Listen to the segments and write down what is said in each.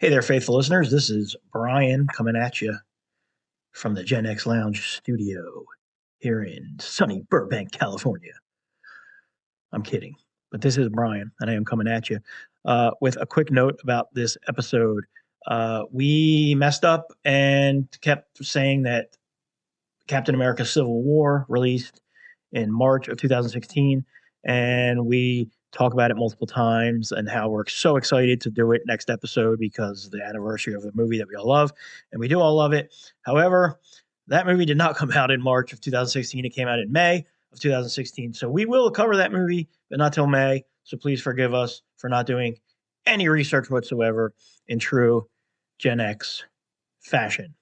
Hey there, faithful listeners. This is Brian coming at you from the Gen X Lounge studio here in sunny Burbank, California. I'm kidding, but this is Brian, and I am coming at you with a quick note about this episode. We messed up and kept saying that Captain America Civil War released in March of 2016, and we talk about it multiple times and how we're so excited to do it next episode because of the anniversary of the movie that we all love, and we do all love it. However, that movie did not come out in March of 2016. It came out in May of 2016. So we will cover that movie, but not till May. So please forgive us for not doing any research whatsoever in true Gen X fashion.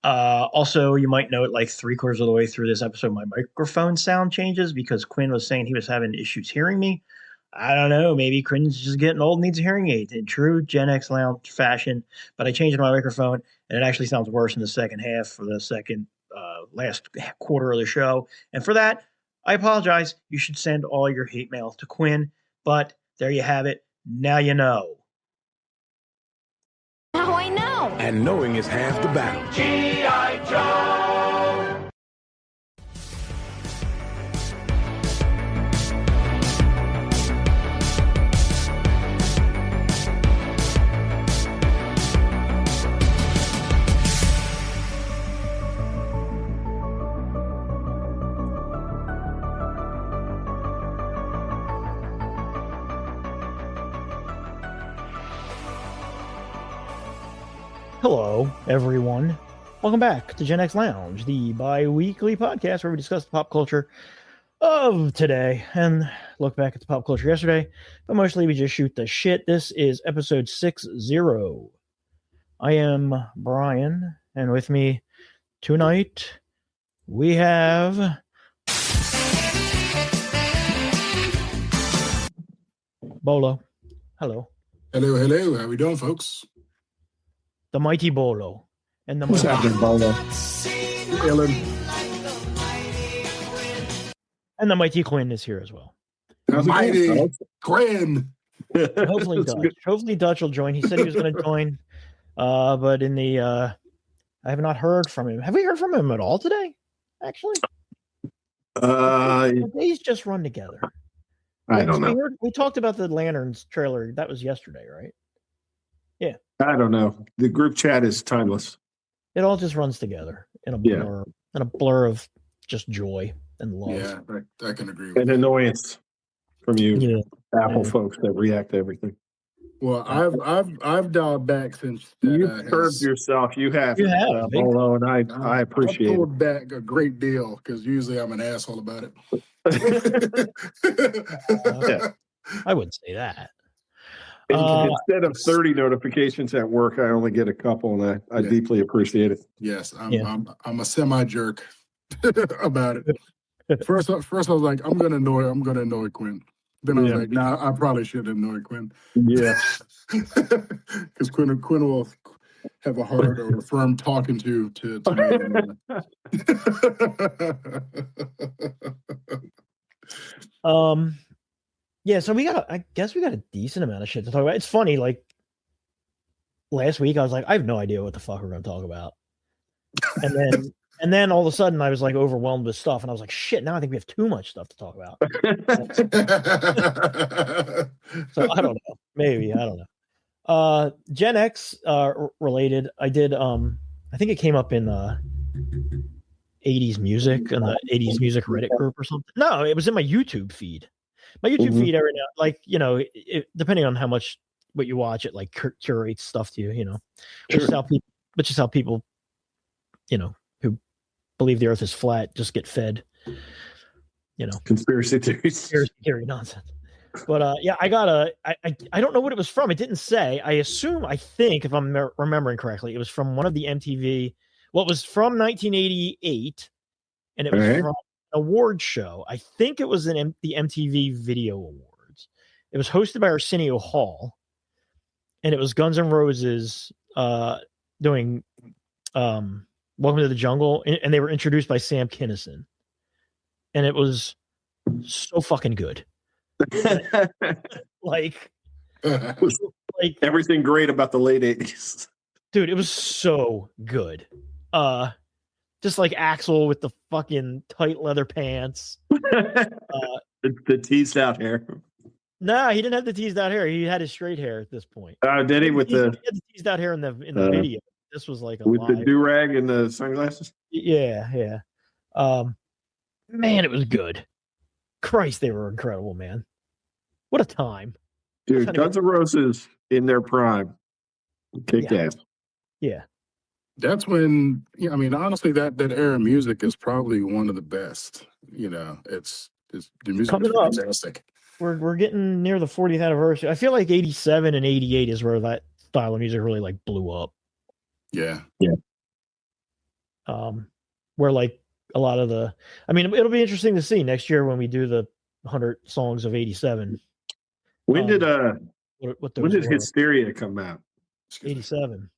Also, you might note like 3/4 of the way through this episode, my microphone sound changes because Quinn was saying he was having issues hearing me. I don't know. Maybe Quinn's just getting old and needs a hearing aid in true Gen X lounge fashion. But I changed my microphone and it actually sounds worse in the second half for the second last quarter of the show. And for that, I apologize. You should send all your hate mail to Quinn. But there you have it. Now you know. Now I know. And knowing is half the battle. G.I. Joe! Hello, everyone. Welcome back to Gen X Lounge, the bi-weekly podcast where we discuss the pop culture of today and look back at the pop culture yesterday, but mostly we just shoot the shit. This is episode 60. I am Brian, and with me tonight we have Bolo. Hello. Hello, hello. How we doing, folks? The mighty Bolo. And the What's mighty happening, Bolo? Ellen. And the mighty Quinn is here as well. Mighty Quinn. Hopefully Dutch. Hopefully Dutch will join. He said he was going to join, but in the I have not heard from him. Have we heard from him at all today? Actually, the days just run together. I don't know. We talked about the Lanterns trailer. That was yesterday, right? Yeah. I don't know. The group chat is timeless. It all just runs together in a blur, in a blur of just joy and love. Yeah, I can agree with And that. annoyance from you Apple folks that react to everything. Well, I've dialed back since You've proved yourself. You have. You have. Bolo, and I appreciate I've it. pulled back a great deal because usually I'm an asshole about it. I wouldn't say that. Instead of 30 notifications at work, I only get a couple, and I deeply appreciate it. Yes, I'm a semi jerk about it. First, I was like, I'm gonna annoy Quinn. Then I was like, nah, I probably should annoy Quinn. Yeah, because Quinn will have a hard or a firm talking to me. Yeah, so I guess we got a decent amount of shit to talk about. It's funny, like last week I was like, I have no idea what the fuck we're gonna talk about. And then all of a sudden I was like overwhelmed with stuff, and I was like, shit, now I think we have too much stuff to talk about. So I don't know. Maybe, I don't know. Gen X related, I did I think it came up in 80s music and the 80s music Reddit group or something. No, it was in my YouTube feed. My YouTube feed every now, like, you know, depending on how much what you watch, it like curates stuff to you, you know, which is how people, you know, who believe the Earth is flat just get fed, you know, conspiracy theory nonsense. But yeah, I got I don't know what it was from. It didn't say. I think if I'm remembering correctly, it was from one of the MTV. Well, it was from 1988, and it was from an award show. I think it was the MTV Video Awards. It was hosted by Arsenio Hall, and it was Guns N' Roses doing Welcome to the Jungle, and they were introduced by Sam Kinison, and it was so fucking good. like like everything great about the late 80s. Dude, it was so good. Just like Axl with the fucking tight leather pants. The teased out hair. Nah, he didn't have the teased out hair. He had his straight hair at this point. Did he He with had the teased out hair in the video. This was like with the do-rag and the sunglasses? Yeah. Man, it was good. Christ, they were incredible, man. What a time. Dude, Guns N' Roses in their prime. Kicked ass. Yeah. That's when, I mean, honestly, that era of music is probably one of the best. It's the music Coming is up. fantastic. We're getting near the 40th anniversary. I feel like 87 and 88 is where that style of music really like blew up. Yeah. Where like a lot of it'll be interesting to see next year when we do the 100 songs of 87. When did when did Hysteria come out? 87.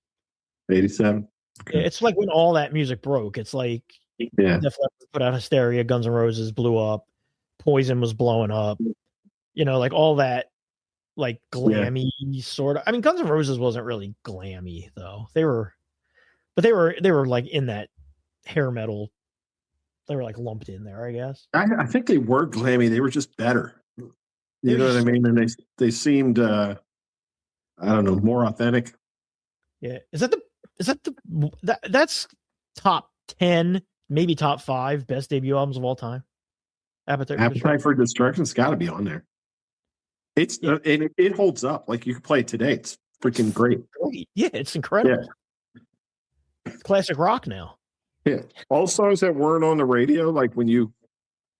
87. Okay. It's like when all that music broke. It's like Def Leppard put out Hysteria, Guns N' Roses blew up, Poison was blowing up. Like all that, like glammy sort of. I mean, Guns N' Roses wasn't really glammy though. They were like in that hair metal. They were like lumped in there, I guess. I think they were glammy. They were just better. You know what I mean? And they seemed, I don't know, more authentic. Yeah. That's top 10, maybe top 5 best debut albums of all time. Appetite for Destruction's got to be on there. It's and it holds up. Like you can play it today. It's freaking great. Yeah, it's incredible. Yeah. It's classic rock now. Yeah. All songs that weren't on the radio, like when you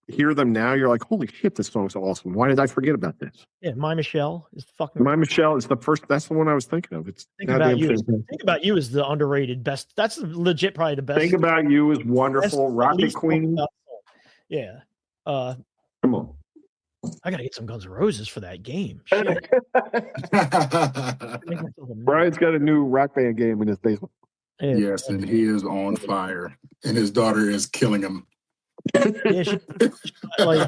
hear them now, you're like, holy shit, this song's awesome. Why did I forget about this? Yeah, My Michelle is fucking. My Michelle is the first. That's the one I was thinking of. It's Think About You is the underrated best. That's legit, probably the best. Think About You is wonderful. Rocket Queen. Yeah. Come on. I gotta get some Guns N' Roses for that game. Brian's got a new Rock Band game in his basement. Yeah. Yes, and he is on fire, and his daughter is killing him. Yeah, she's really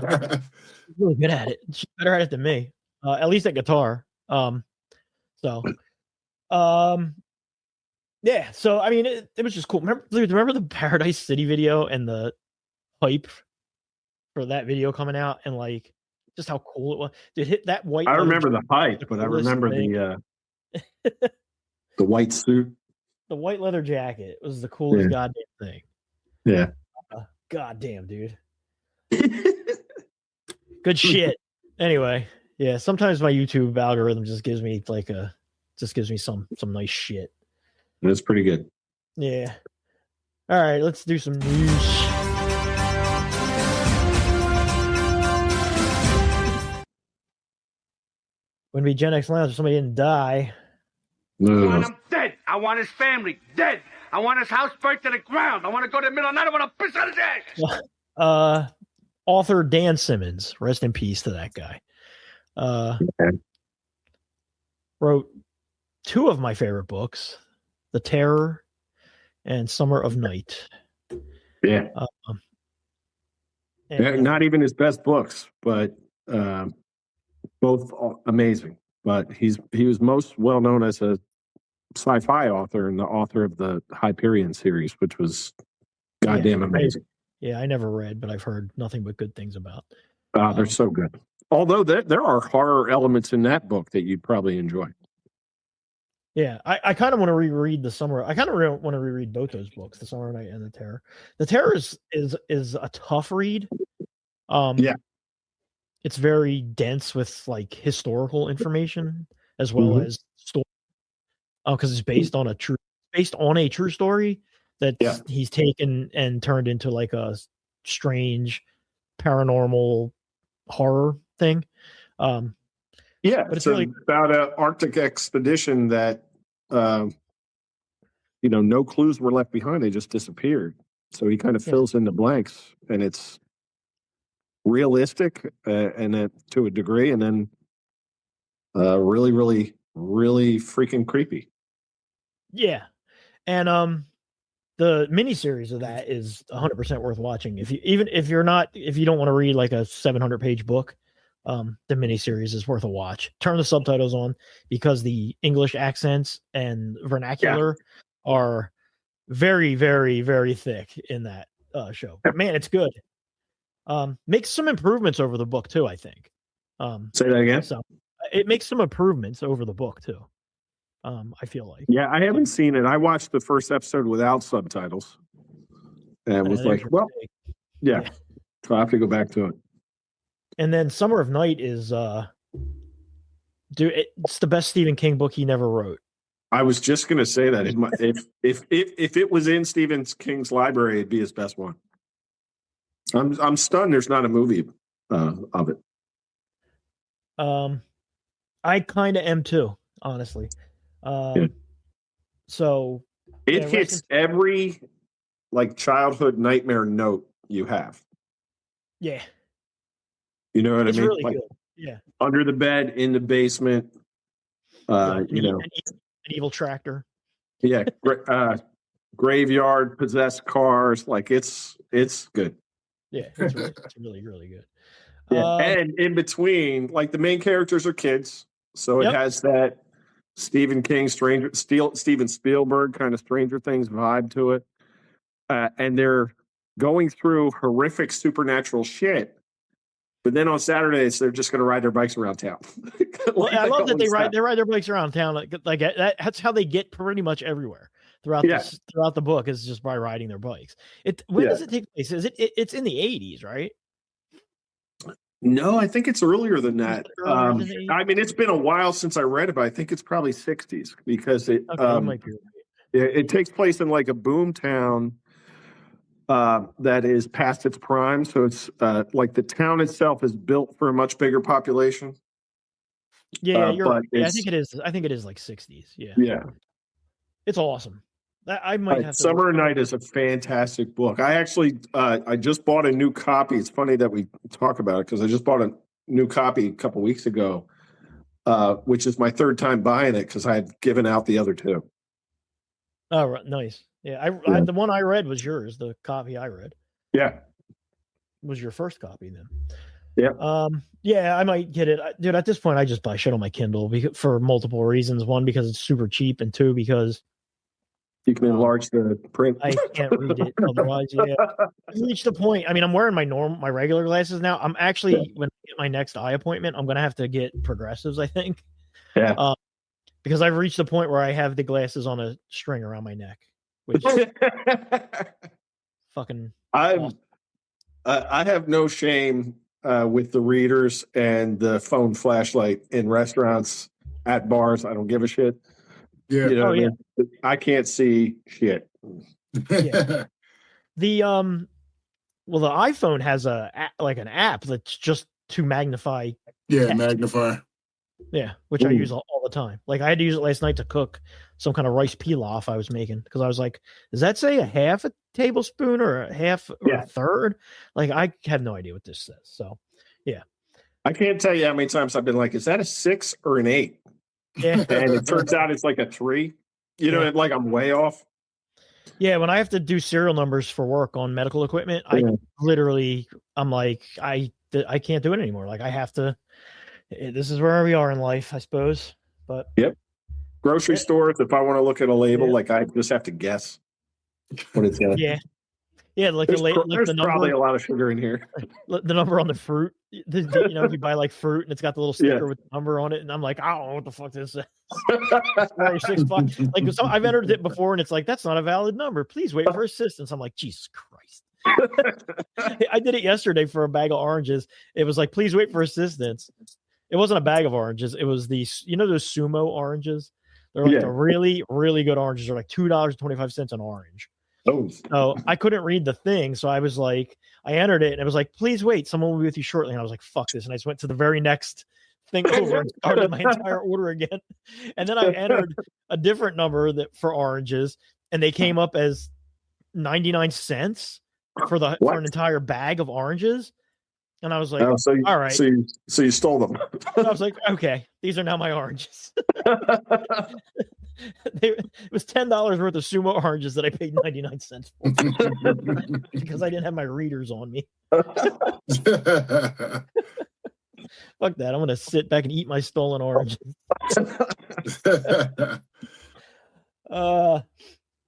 good at it. She's better at it than me. At least at guitar. Yeah. So I mean, it was just cool. Remember the Paradise City video and the hype for that video coming out, and like just how cool it was. Dude, hit that white. I remember the hype, but I remember the white suit. The white leather jacket was the coolest goddamn thing. Yeah. Goddamn, dude. Good shit. Anyway, yeah. Sometimes my YouTube algorithm just gives me some nice shit. That's pretty good. Yeah. All right, let's do some news. Wouldn't be Gen X Lounge if somebody didn't die. I want him dead. I want his family dead. I want his house burnt to the ground. I want to go to the middle of the night. I want to piss on his ass. Author Dan Simmons, rest in peace to that guy. Wrote 2 of my favorite books, The Terror and Summer of Night. Yeah. Not even his best books, but both amazing. But he was most well known as a sci-fi author and the author of the Hyperion series, which was goddamn amazing. Yeah, I never read, but I've heard nothing but good things about. They're so good. Although there are horror elements in that book that you'd probably enjoy. Yeah, I kind of want to reread the Summer. I kind of want to reread both those books, The Summer of Night and The Terror. The Terror is a tough read. It's very dense with like historical information as well as story. Because it's based on a true story that he's taken and turned into like a strange paranormal horror thing. But it's really about an Arctic expedition that no clues were left behind. They just disappeared. So he kind of fills in the blanks, and it's realistic and to a degree, and then really, really, really freaking creepy. Yeah, and the miniseries of that is 100% worth watching. If you don't want to read like a 700-page book, the miniseries is worth a watch. Turn the subtitles on because the English accents and vernacular are very, very, very thick in that show. But man, it's good. Makes some improvements over the book too, I think. Say that again. So it makes some improvements over the book too. I feel like. Yeah, I haven't seen it. I watched the first episode without subtitles, and was like, well, yeah. So I have to go back to it. And then Summer of Night is, it's the best Stephen King book he never wrote. I was just going to say that if it was in Stephen King's library, it'd be his best one. I'm stunned. There's not a movie of it. I kind of am too, honestly. So it hits every like childhood nightmare note you have. Yeah. You know what it's I mean? Really like, good. Yeah. Under the bed, in the basement. An evil tractor. Yeah. Graveyard, possessed cars. Like it's good. Yeah. It's really, really good. Yeah. And in between, like the main characters are kids. So it has that Stephen King, Steven Spielberg kind of Stranger Things vibe to it. And they're going through horrific supernatural shit. But then on Saturdays, they're just going to ride their bikes around town. I love that they ride their bikes around town. Like that's how they get pretty much everywhere throughout the book is just by riding their bikes. When does it take place? Is it's in the 80s, right? No, I think it's earlier than that. I mean, it's been a while since I read it, but I think it's probably 60s because it takes place in like a boom town that is past its prime. So it's like the town itself is built for a much bigger population. Yeah, you're right. Yeah, I think it is. I think it is like 60s. Yeah. Yeah. It's awesome. I might have to. Summer Night is a fantastic book. I actually, I just bought a new copy. It's funny that we talk about it because I just bought a new copy a couple weeks ago, which is my third time buying it because I had given out the other two. Oh, right. Nice. Yeah, the one I read was yours. The copy I read. Yeah. Was your first copy then? Yeah. Yeah, I might get it. Dude, at this point, I just buy shit on my Kindle for multiple reasons. One, because it's super cheap, and two, because you can enlarge the print. I can't read it otherwise. Yeah, I've reached the point. I mean, I'm wearing my regular glasses now. I'm actually when I get my next eye appointment, I'm gonna have to get progressives. I think. Yeah. Because I've reached the point where I have the glasses on a string around my neck, which fucking. I have no shame with the readers and the phone flashlight in restaurants, at bars. I don't give a shit. Yeah. You know I can't see shit. Yeah. The iPhone has an app that's just to magnify. Yeah, text. magnifier. Yeah, which I use all the time. Like I had to use it last night to cook some kind of rice pilaf I was making because I was like, does that say a half a tablespoon or a half or a third? Like I have no idea what this says. So, yeah. I can't tell you how many times I've been like, is that a 6 or an 8? Yeah. And it turns out it's like a 3. You know, like I'm way off. Yeah, when I have to do serial numbers for work on medical equipment, I'm like, I can't do it anymore. Like I have to. This is where we are in life, I suppose. But grocery stores. If I want to look at a label, like I just have to guess what it says. Yeah, like there's the number, probably a lot of sugar in here. The number on the fruit. If you buy like fruit and it's got the little sticker with the number on it, and I'm like, I don't know what the fuck this is. $6. Like I've entered it before, and it's like that's not a valid number. Please wait for assistance. I'm like, Jesus Christ. I did it yesterday for a bag of oranges. It was like, please wait for assistance. It wasn't a bag of oranges. It was those Sumo oranges. They're like the really, really good oranges. They're like $2.25 an orange. Oh. So I couldn't read the thing. So I was like, I entered it and it was like, please wait. Someone will be with you shortly. And I was like, fuck this. And I just went to the very next thing over and started my entire order again. And then I entered a different number for oranges and they came up as 99 cents for an entire bag of oranges. And I was like, all right. So you stole them. And I was like, okay, these are now my oranges. It was $10 worth of Sumo oranges that I paid 99 cents for because I didn't have my readers on me. Fuck that. I'm gonna sit back and eat my stolen oranges. All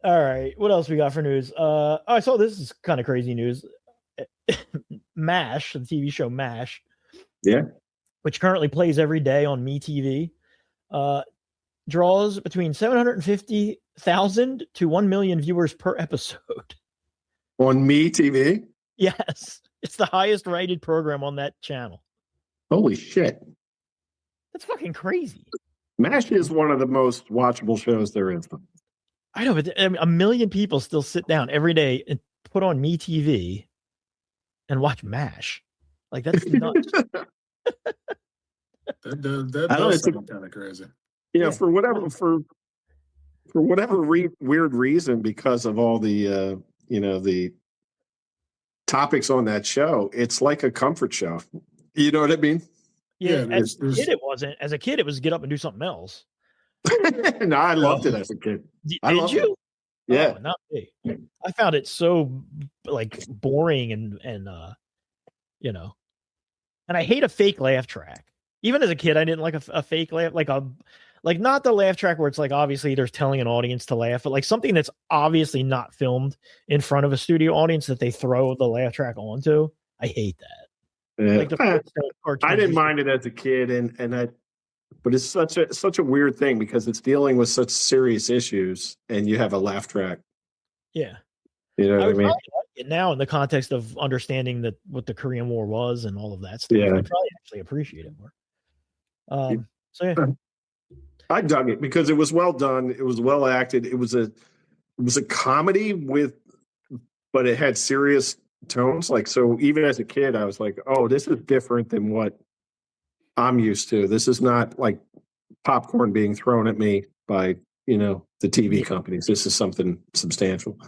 right. What else we got for news? I saw this is kind of crazy news. MASH, the TV show MASH. Yeah. Which currently plays every day on MeTV, draws between 750,000 to 1 million viewers per episode. On MeTV? Yes. It's the highest rated program on that channel. Holy shit. That's fucking crazy. MASH is one of the most watchable shows there is. I know, but I mean, 1 million people still sit down every day and put on MeTV and watch MASH. Like, that's nuts. That does sound kind of crazy. Yeah, for whatever weird reason, because of all the the topics on that show, it's like a comfort show. You know what I mean? Yeah, as a kid, it wasn't. As a kid, it was get up and do something else. No, I loved it as a kid. Did you? It. Yeah, oh, not me. I found it so like boring and and I hate a fake laugh track. Even as a kid, I didn't like a fake laugh, like not the laugh track where it's like obviously there's telling an audience to laugh, but like something that's obviously not filmed in front of a studio audience that they throw the laugh track onto. I hate that. Like I didn't mind it as a kid, but it's such a weird thing because it's dealing with such serious issues, and you have a laugh track. Yeah, you know what I mean. Like it now, in the context of understanding that what the Korean War was and all of that stuff, yeah, I probably actually appreciate it more. So yeah, I dug it because it was well done. It was well acted. It was a comedy but it had serious tones. Like, so even as a kid, I was like, oh, this is different than what I'm used to. This is not like popcorn being thrown at me by, the TV companies. This is something substantial.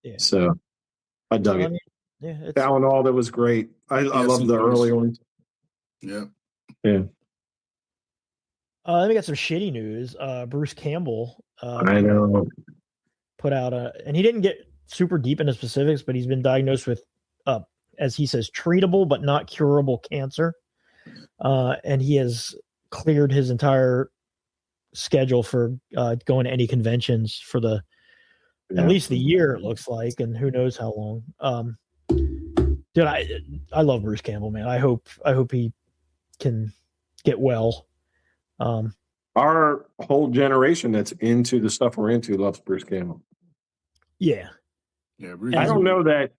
Yeah. So I dug it. Yeah. Alan Alda was great. I love the early ones. Yeah. Yeah. Then we got some shitty news. Bruce Campbell I know. Put out and he didn't get super deep into specifics, but he's been diagnosed with as he says, treatable but not curable cancer. And he has cleared his entire schedule for going to any conventions for at least the year, it looks like, and who knows how long. Dude, I love Bruce Campbell, man. I hope he can get well. Our whole generation that's into the stuff we're into loves Bruce Campbell. Yeah. Yeah. I don't know that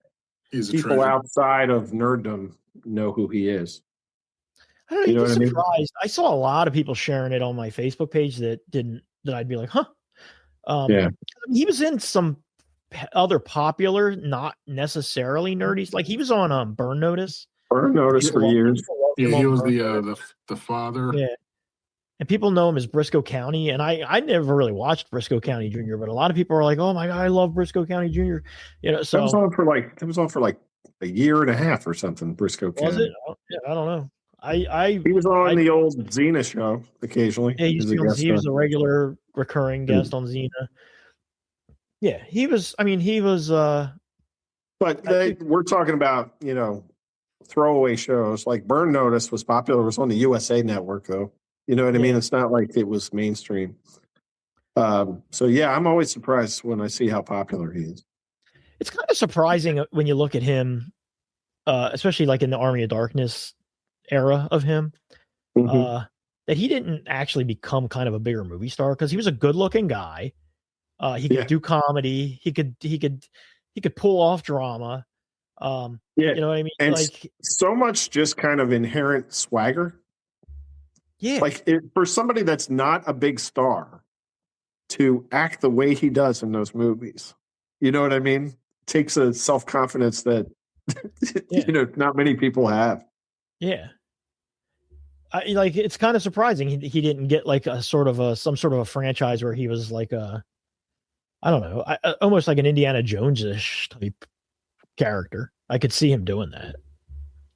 people treasure. outside of nerddom know who he is. I don't know. You'd be surprised. I saw a lot of people sharing it on my Facebook page that I'd be like, huh. Yeah. He was in some other popular, not necessarily nerdy. Like he was on Burn Notice. Burn Notice for years. Yeah, he was the father. Yeah. And people know him as Briscoe County. And I never really watched Briscoe County Jr., but a lot of people are like, oh my God, I love Briscoe County Jr. So it was on for like a year and a half or something, Briscoe County. Was it? Yeah, I don't know. He was on the old Xena show occasionally. Yeah, he was a regular recurring guest on Xena. Yeah, he was. But we're talking about throwaway shows like Burn Notice was popular. It was on the USA Network though. You know what I mean? It's not like it was mainstream. So yeah, I'm always surprised when I see how popular he is. It's kind of surprising when you look at him, especially like in the Army of Darkness era of him, that he didn't actually become kind of a bigger movie star because he was a good-looking guy. He could do comedy. He could pull off drama. You know what I mean? And like so much just kind of inherent swagger. Yeah. Like for somebody that's not a big star to act the way he does in those movies, you know what I mean? Takes a self-confidence that, not many people have. Yeah. It's kind of surprising he didn't get like some sort of a franchise where he was like I don't know, almost like an Indiana Jones-ish type character. I could see him doing that.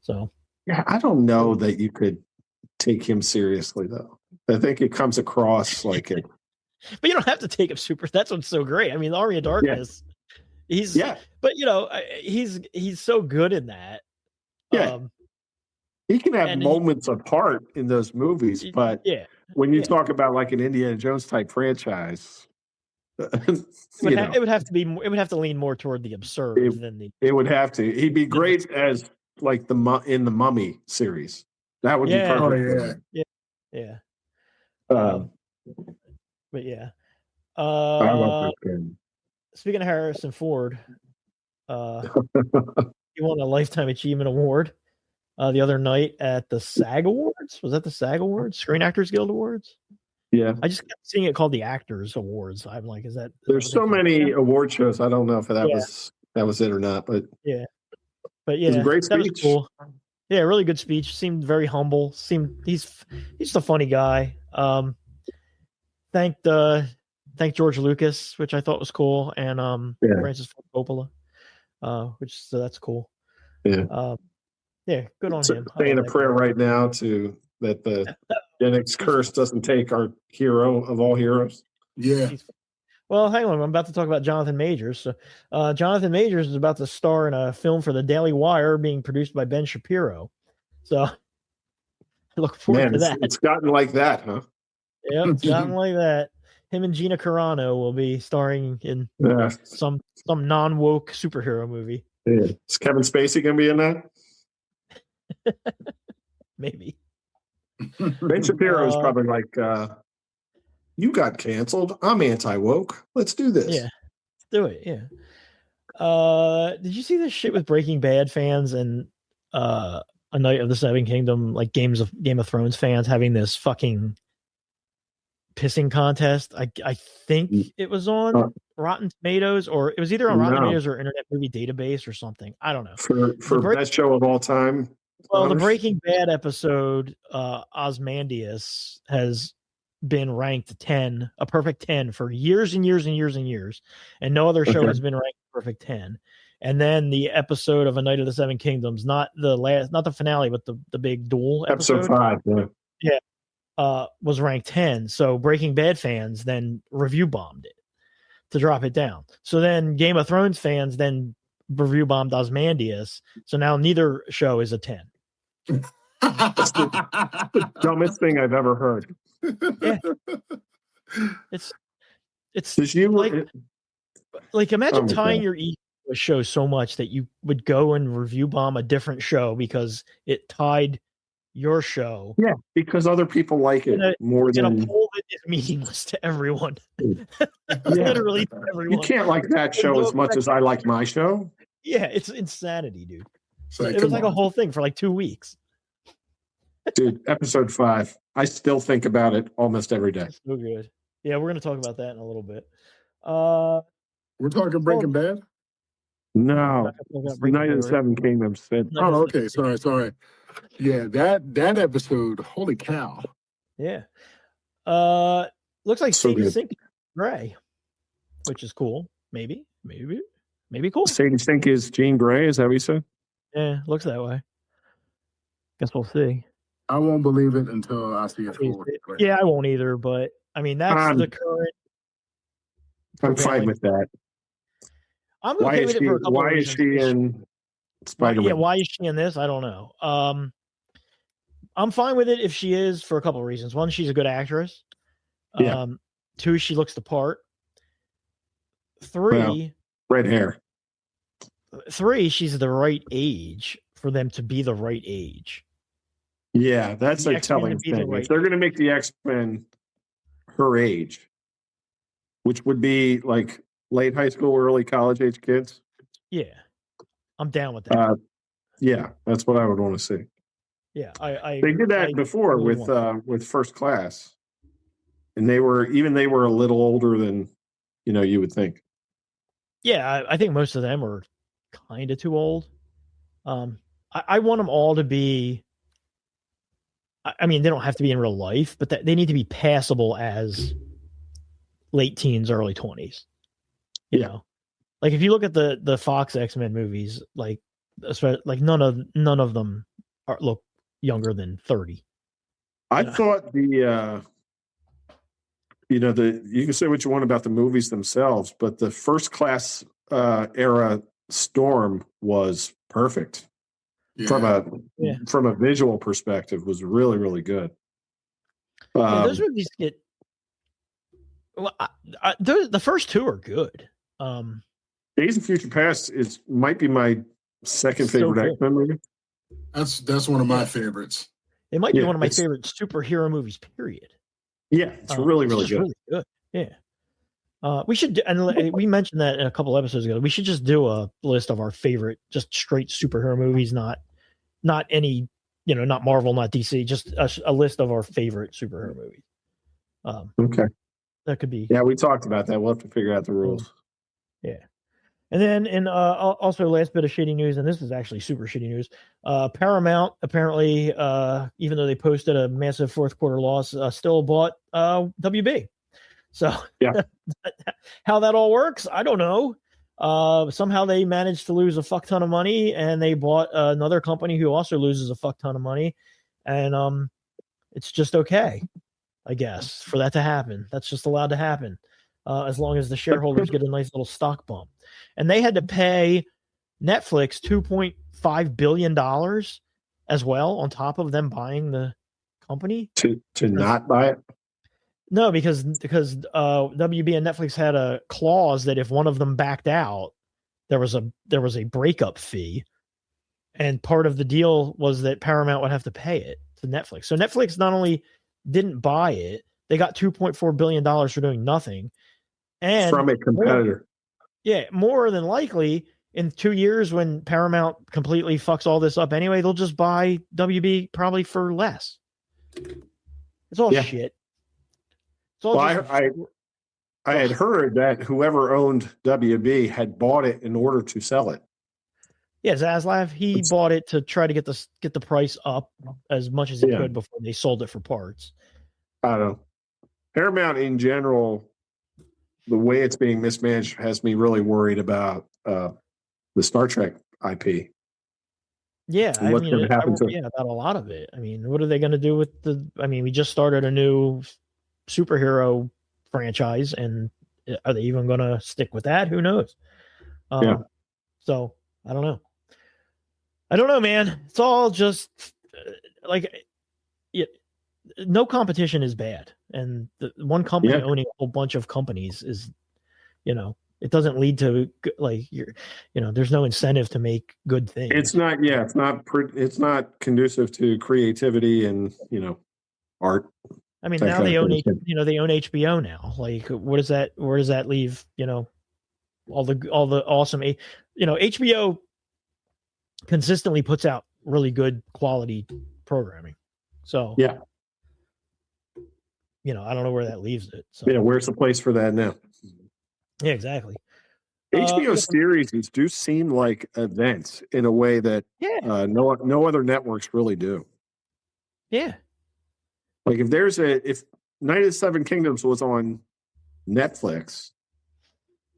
So yeah, I don't know that you could take him seriously though. I think it comes across like it. But you don't have to take him super. That's what's so great. I mean, Army of Darkness. Yeah. But he's so good in that. Yeah. He can have And moments apart in those movies, but yeah, when you yeah. talk about like an Indiana Jones type franchise, it would have to be. It would have to lean more toward the absurd than the. it would have to. He'd be great as like in the Mummy series. That would be perfect. Yeah. But yeah. I love this game. Speaking of Harrison Ford, he won a Lifetime Achievement Award the other night at the SAG Awards. Was that the SAG Awards? Screen Actors Guild Awards? Yeah. I just kept seeing it called the Actors Awards. I'm like, is that? There's so many award shows. I don't know if that was it or not, but yeah. It was a great that speech. was cool. Yeah, really good speech. Seemed very humble. He's just a funny guy. Thanked George Lucas, which I thought was cool, and Francis Ford Coppola, so that's cool. Yeah. Good on him. Saying a prayer right now that the Gen X curse doesn't take our hero of all heroes. Yeah. Well, hang on. I'm about to talk about Jonathan Majors. So, Jonathan Majors is about to star in a film for the Daily Wire being produced by Ben Shapiro. So, I look forward to that. It's gotten like that, huh? Yep, it's gotten like that. Him and Gina Carano will be starring in some non-woke superhero movie. Yeah. Is Kevin Spacey going to be in that? Maybe. Ben Shapiro is probably like, you got canceled. I'm anti-woke. Let's do this. Yeah, let's do it. Yeah. Did you see this shit with Breaking Bad fans and A Night of the Seven Kingdom, like Game of Thrones fans having this fucking pissing contest? I think it was on Rotten Tomatoes, or it was either on Rotten Tomatoes or Internet Movie Database or something. I don't know. For best show of all time. Well, the Breaking Bad episode, Ozymandias, has been ranked 10, a perfect 10 for years and years and years and years, and no other show has been ranked perfect 10. And then the episode of A Night of the Seven Kingdoms, not the finale, but the big duel episode 5, was ranked 10. So Breaking Bad fans then review bombed it to drop it down. So then Game of Thrones fans then review bombed Ozymandias. So now neither show is a 10. That's the dumbest thing I've ever heard. Yeah. It's like imagine tying your ego to a show so much that you would go and review bomb a different show because it tied your show. Yeah, because other people like it more than a poll that is meaningless to everyone. Literally to everyone. You can't like that show as much as I like my show. Yeah, it's insanity, dude. So, it was like a whole thing for like 2 weeks. Dude, episode 5. I still think about it almost every day. So good. Yeah, we're gonna talk about that in a little bit. We're talking Breaking Bad? No. Night of the Seven Kingdoms. Oh, okay. Sorry. Yeah, that episode, holy cow. Yeah. Looks like So Sadie good. Sink Gray, which is cool. Maybe cool. Sadie Sink is Jean Grey, is that what you said? Yeah, looks that way. Guess we'll see. I won't believe it until I see it forward. Yeah, I won't either, but I mean that's the current. I'm fine with that. I'm okay with it for a couple why of is she in Spider-Man? Yeah, why is she in this? I don't know. I'm fine with it if she is for a couple of reasons. One, she's a good actress. Yeah. 2, she looks the part. 3, red hair. 3, she's the right age for them to be the right age. Yeah, that's a telling thing. If they're going to make the X-Men her age, which would be like late high school, early college age kids. Yeah, I'm down with that. Yeah, that's what I would want to see. Yeah, I they did that before with First Class, and they were a little older than you would think. Yeah, I think most of them are kind of too old. I want them all to be. I mean, they don't have to be in real life, but they need to be passable as late teens, early 20s. You know, like if you look at the Fox X-Men movies, like none of them look younger than 30. I thought you can say what you want about the movies themselves, but the First Class era Storm was perfect. from a visual perspective was really, really good. Those movies get. Well, the first two are good. Days of Future Past might be my second favorite X-Men movie. That's one of my favorites. It might be one of my favorite superhero movies. Period. Yeah, it's really, really good. Really good. Yeah. We should, and we mentioned that in a couple episodes ago. We should just do a list of our favorite, just straight superhero movies, not any, not Marvel, not DC, just a list of our favorite superhero movies. Okay. That could be. Yeah, we talked about that. We'll have to figure out the rules. Yeah. And then, also last bit of shitty news, and this is actually super shitty news. Paramount apparently, even though they posted a massive fourth quarter loss, still bought WB. So yeah, how that all works, I don't know. Somehow they managed to lose a fuck ton of money, and they bought another company who also loses a fuck ton of money, and it's just okay, I guess, for that to happen. That's just allowed to happen, as long as the shareholders get a nice little stock bump. And they had to pay Netflix $2.5 billion as well, on top of them buying the company. To not buy it? No, because WB and Netflix had a clause that if one of them backed out, there was a breakup fee, and part of the deal was that Paramount would have to pay it to Netflix. So Netflix not only didn't buy it, they got $2.4 billion for doing nothing, and from a competitor. More than likely, in 2 years when Paramount completely fucks all this up anyway, they'll just buy WB probably for less. It's all shit. Well, I had heard that whoever owned WB had bought it in order to sell it. Yeah, Zaslav, he bought it to try to get the price up as much as he could before they sold it for parts. I don't know. Paramount in general, the way it's being mismanaged has me really worried about the Star Trek IP. Yeah, I mean, about a lot of it. I mean, what are they going to do with we just started a new superhero franchise, and are they even going to stick with that? Who knows? So I don't know, man. It's all just no competition is bad, and the one company owning a whole bunch of companies is, it doesn't lead to there's no incentive to make good things. It's not conducive to creativity and art. I mean, now they own HBO now. Like, where does that leave? All the awesome, HBO consistently puts out really good quality programming. So I don't know where that leaves it. So. Yeah, where's the place for that now? Yeah, exactly. HBO series do seem like events in a way that no other networks really do. Yeah. Like if Night of the Seven Kingdoms was on Netflix,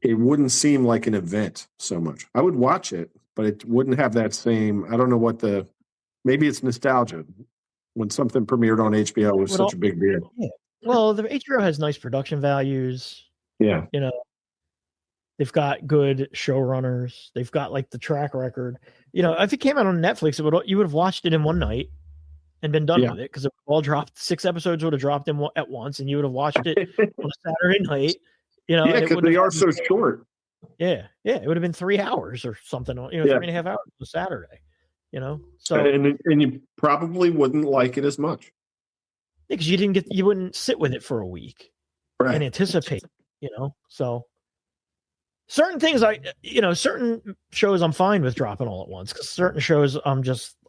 it wouldn't seem like an event so much. I would watch it, but it wouldn't have that same. I don't know maybe it's nostalgia when something premiered on HBO was such a big deal. Yeah. Well, the HBO has nice production values. Yeah. They've got good showrunners. They've got the track record. If it came out on Netflix, you would have watched it in one night and been done with it, because it all dropped. 6 episodes would have dropped in at once, and you would have watched it on a Saturday night. Because they are so short. Yeah, it would have been 3 hours or something. 3.5 hours on Saturday. So and you probably wouldn't like it as much because you wouldn't sit with it for a week and anticipate. So certain things certain shows I'm fine with dropping all at once, because certain shows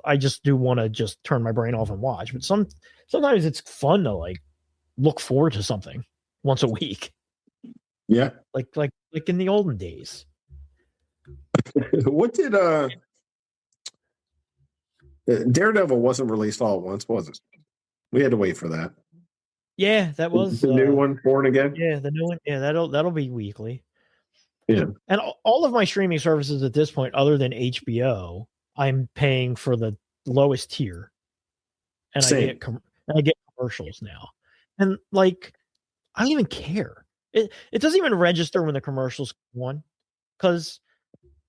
I just do want to just turn my brain off and watch. But sometimes it's fun to look forward to something once a week. Yeah. Like in the olden days. What did Daredevil wasn't released all at once, was it? We had to wait for that. Yeah, that was the new one, Born Again. Yeah, the new one. Yeah, that'll be weekly. Yeah. And all of my streaming services at this point, other than HBO, I'm paying for the lowest tier, and I get commercials now, and I don't even care. It doesn't even register when the commercials come on, because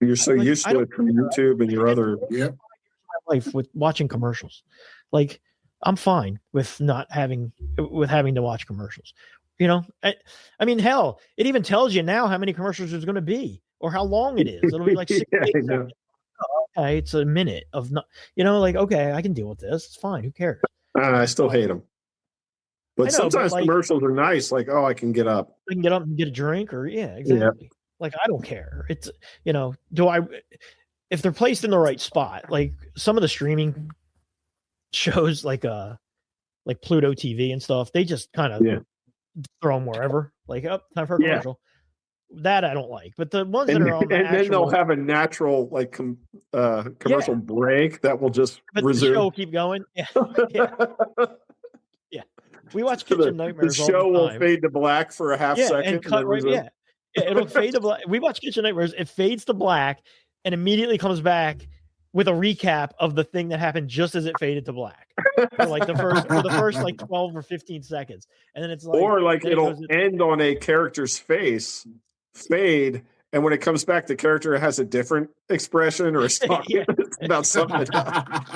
you're so used to it from YouTube and your other. Yep. life with watching commercials. Like, I'm fine with having to watch commercials. You know, I mean, hell, it even tells you now how many commercials there's going to be or how long it is. It'll be like 6 seconds. Oh, okay, it's a minute of not, like, okay, I can deal with this. It's fine. Who cares? I still hate them. But sometimes like, commercials are nice. Like, oh, I can get up. I can get up and get a drink, or exactly. Yeah. Like, I don't care. It's, if they're placed in the right spot, like some of the streaming shows, like Pluto TV and stuff, they just kind of throw them wherever. Like, time for a commercial. That I don't like. But the ones that are on then they'll have a natural commercial break that will just resume. The show will keep going. Yeah. We watch Kitchen Nightmares. The show will fade to black for a half second. And cut right. Yeah, it'll fade to black. We watch Kitchen Nightmares. It fades to black and immediately comes back with a recap of the thing that happened just as it faded to black. For the first like 12 or 15 seconds, and then it's like, or like it'll end on a character's face, fade, and when it comes back, the character has a different expression or a song about something.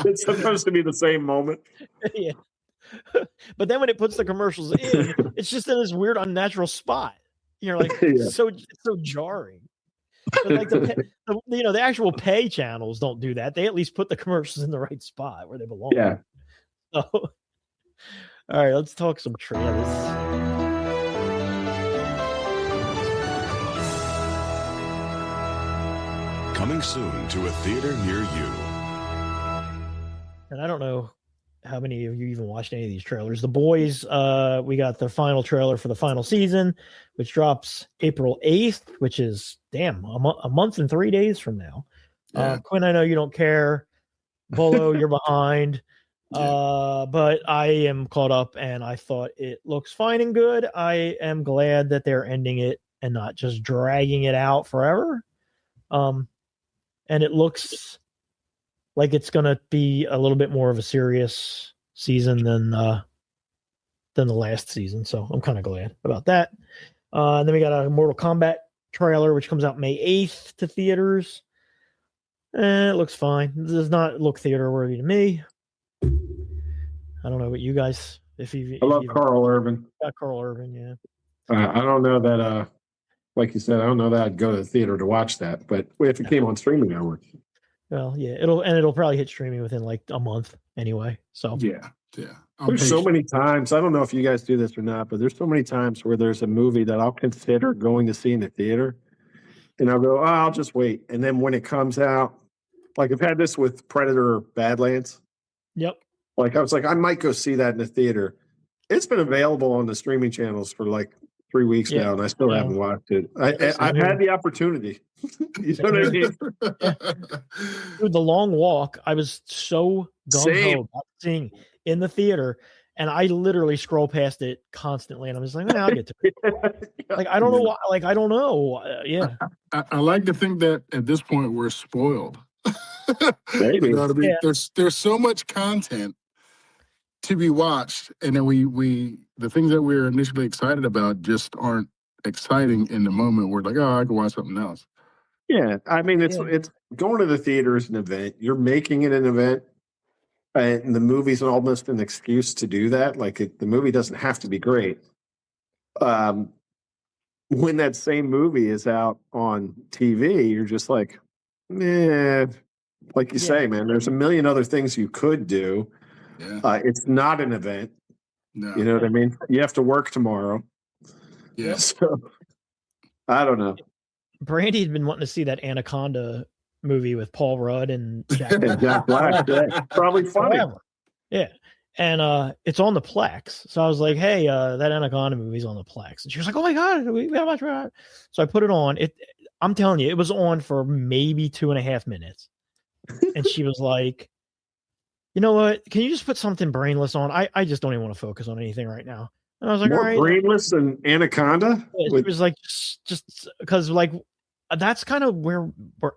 It's supposed to be the same moment. Yeah. But then when it puts the commercials in, it's just in this weird unnatural spot. You're like, so jarring. But like the actual pay channels don't do that. They at least put the commercials in the right spot where they belong. Yeah. So, all right, let's talk some trailers. Coming soon to a theater near you. And I don't know how many of you even watched any of these trailers. The Boys, we got the final trailer for the final season, which drops April 8th, which is, a month and 3 days from now. Yeah. Quinn, I know you don't care. Bolo, you're behind. But I am caught up, and I thought it looks fine and good. I am glad that they're ending it and not just dragging it out forever. And it looks like it's going to be a little bit more of a serious season than the last season. So I'm kind of glad about that. And then we got a Mortal Kombat trailer, which comes out May 8th to theaters. It looks fine. It does not look theater worthy to me. I don't know what you guys, I love Carl Urban. Got Carl Urban, yeah. I don't know that, like you said, I don't know that I'd go to the theater to watch that, but if it came on streaming, I would. Well, yeah, it'll probably hit streaming within like a month anyway. So yeah. There's so many times. I don't know if you guys do this or not, but there's so many times where there's a movie that I'll consider going to see in the theater, and I'll go, I'll just wait. And then when it comes out, like I've had this with Predator Badlands. Yep. Like I was like, I might go see that in the theater. It's been available on the streaming channels for like 3 weeks now, and I still haven't watched it. I've had the opportunity. You know what I mean? Dude, The Long Walk, I was so gung-ho about seeing in the theater, and I literally scroll past it constantly, and I'm just like, I'll get to it. Like, I don't know why. Like, I don't know. I like to think that at this point we're spoiled. Maybe. You know what I mean? There's so much content to be watched, and then we the things that we're initially excited about just aren't exciting in the moment. We're like, I can watch something else. Yeah, I mean, it's going to the theater is an event. You're making it an event, and the movie's almost an excuse to do that. Like the movie doesn't have to be great. When that same movie is out on TV, you're just like, like you say, man. There's a million other things you could do. Yeah. It's not an event. No. You know what I mean? You have to work tomorrow. Yeah. So, I don't know. Brandy had been wanting to see that Anaconda movie with Paul Rudd and Jack Black. Probably funny. Yeah. And it's on the Plex. So I was like, hey, that Anaconda movie's on the Plex. And she was like, oh my God, we gotta watch it. So I put it on. I'm telling you, it was on for maybe 2.5 minutes. And she was like, you know what? Can you just put something brainless on? I just don't even want to focus on anything right now. And I was like, more all right. Brainless than Anaconda? It was like, just because like, that's kind of where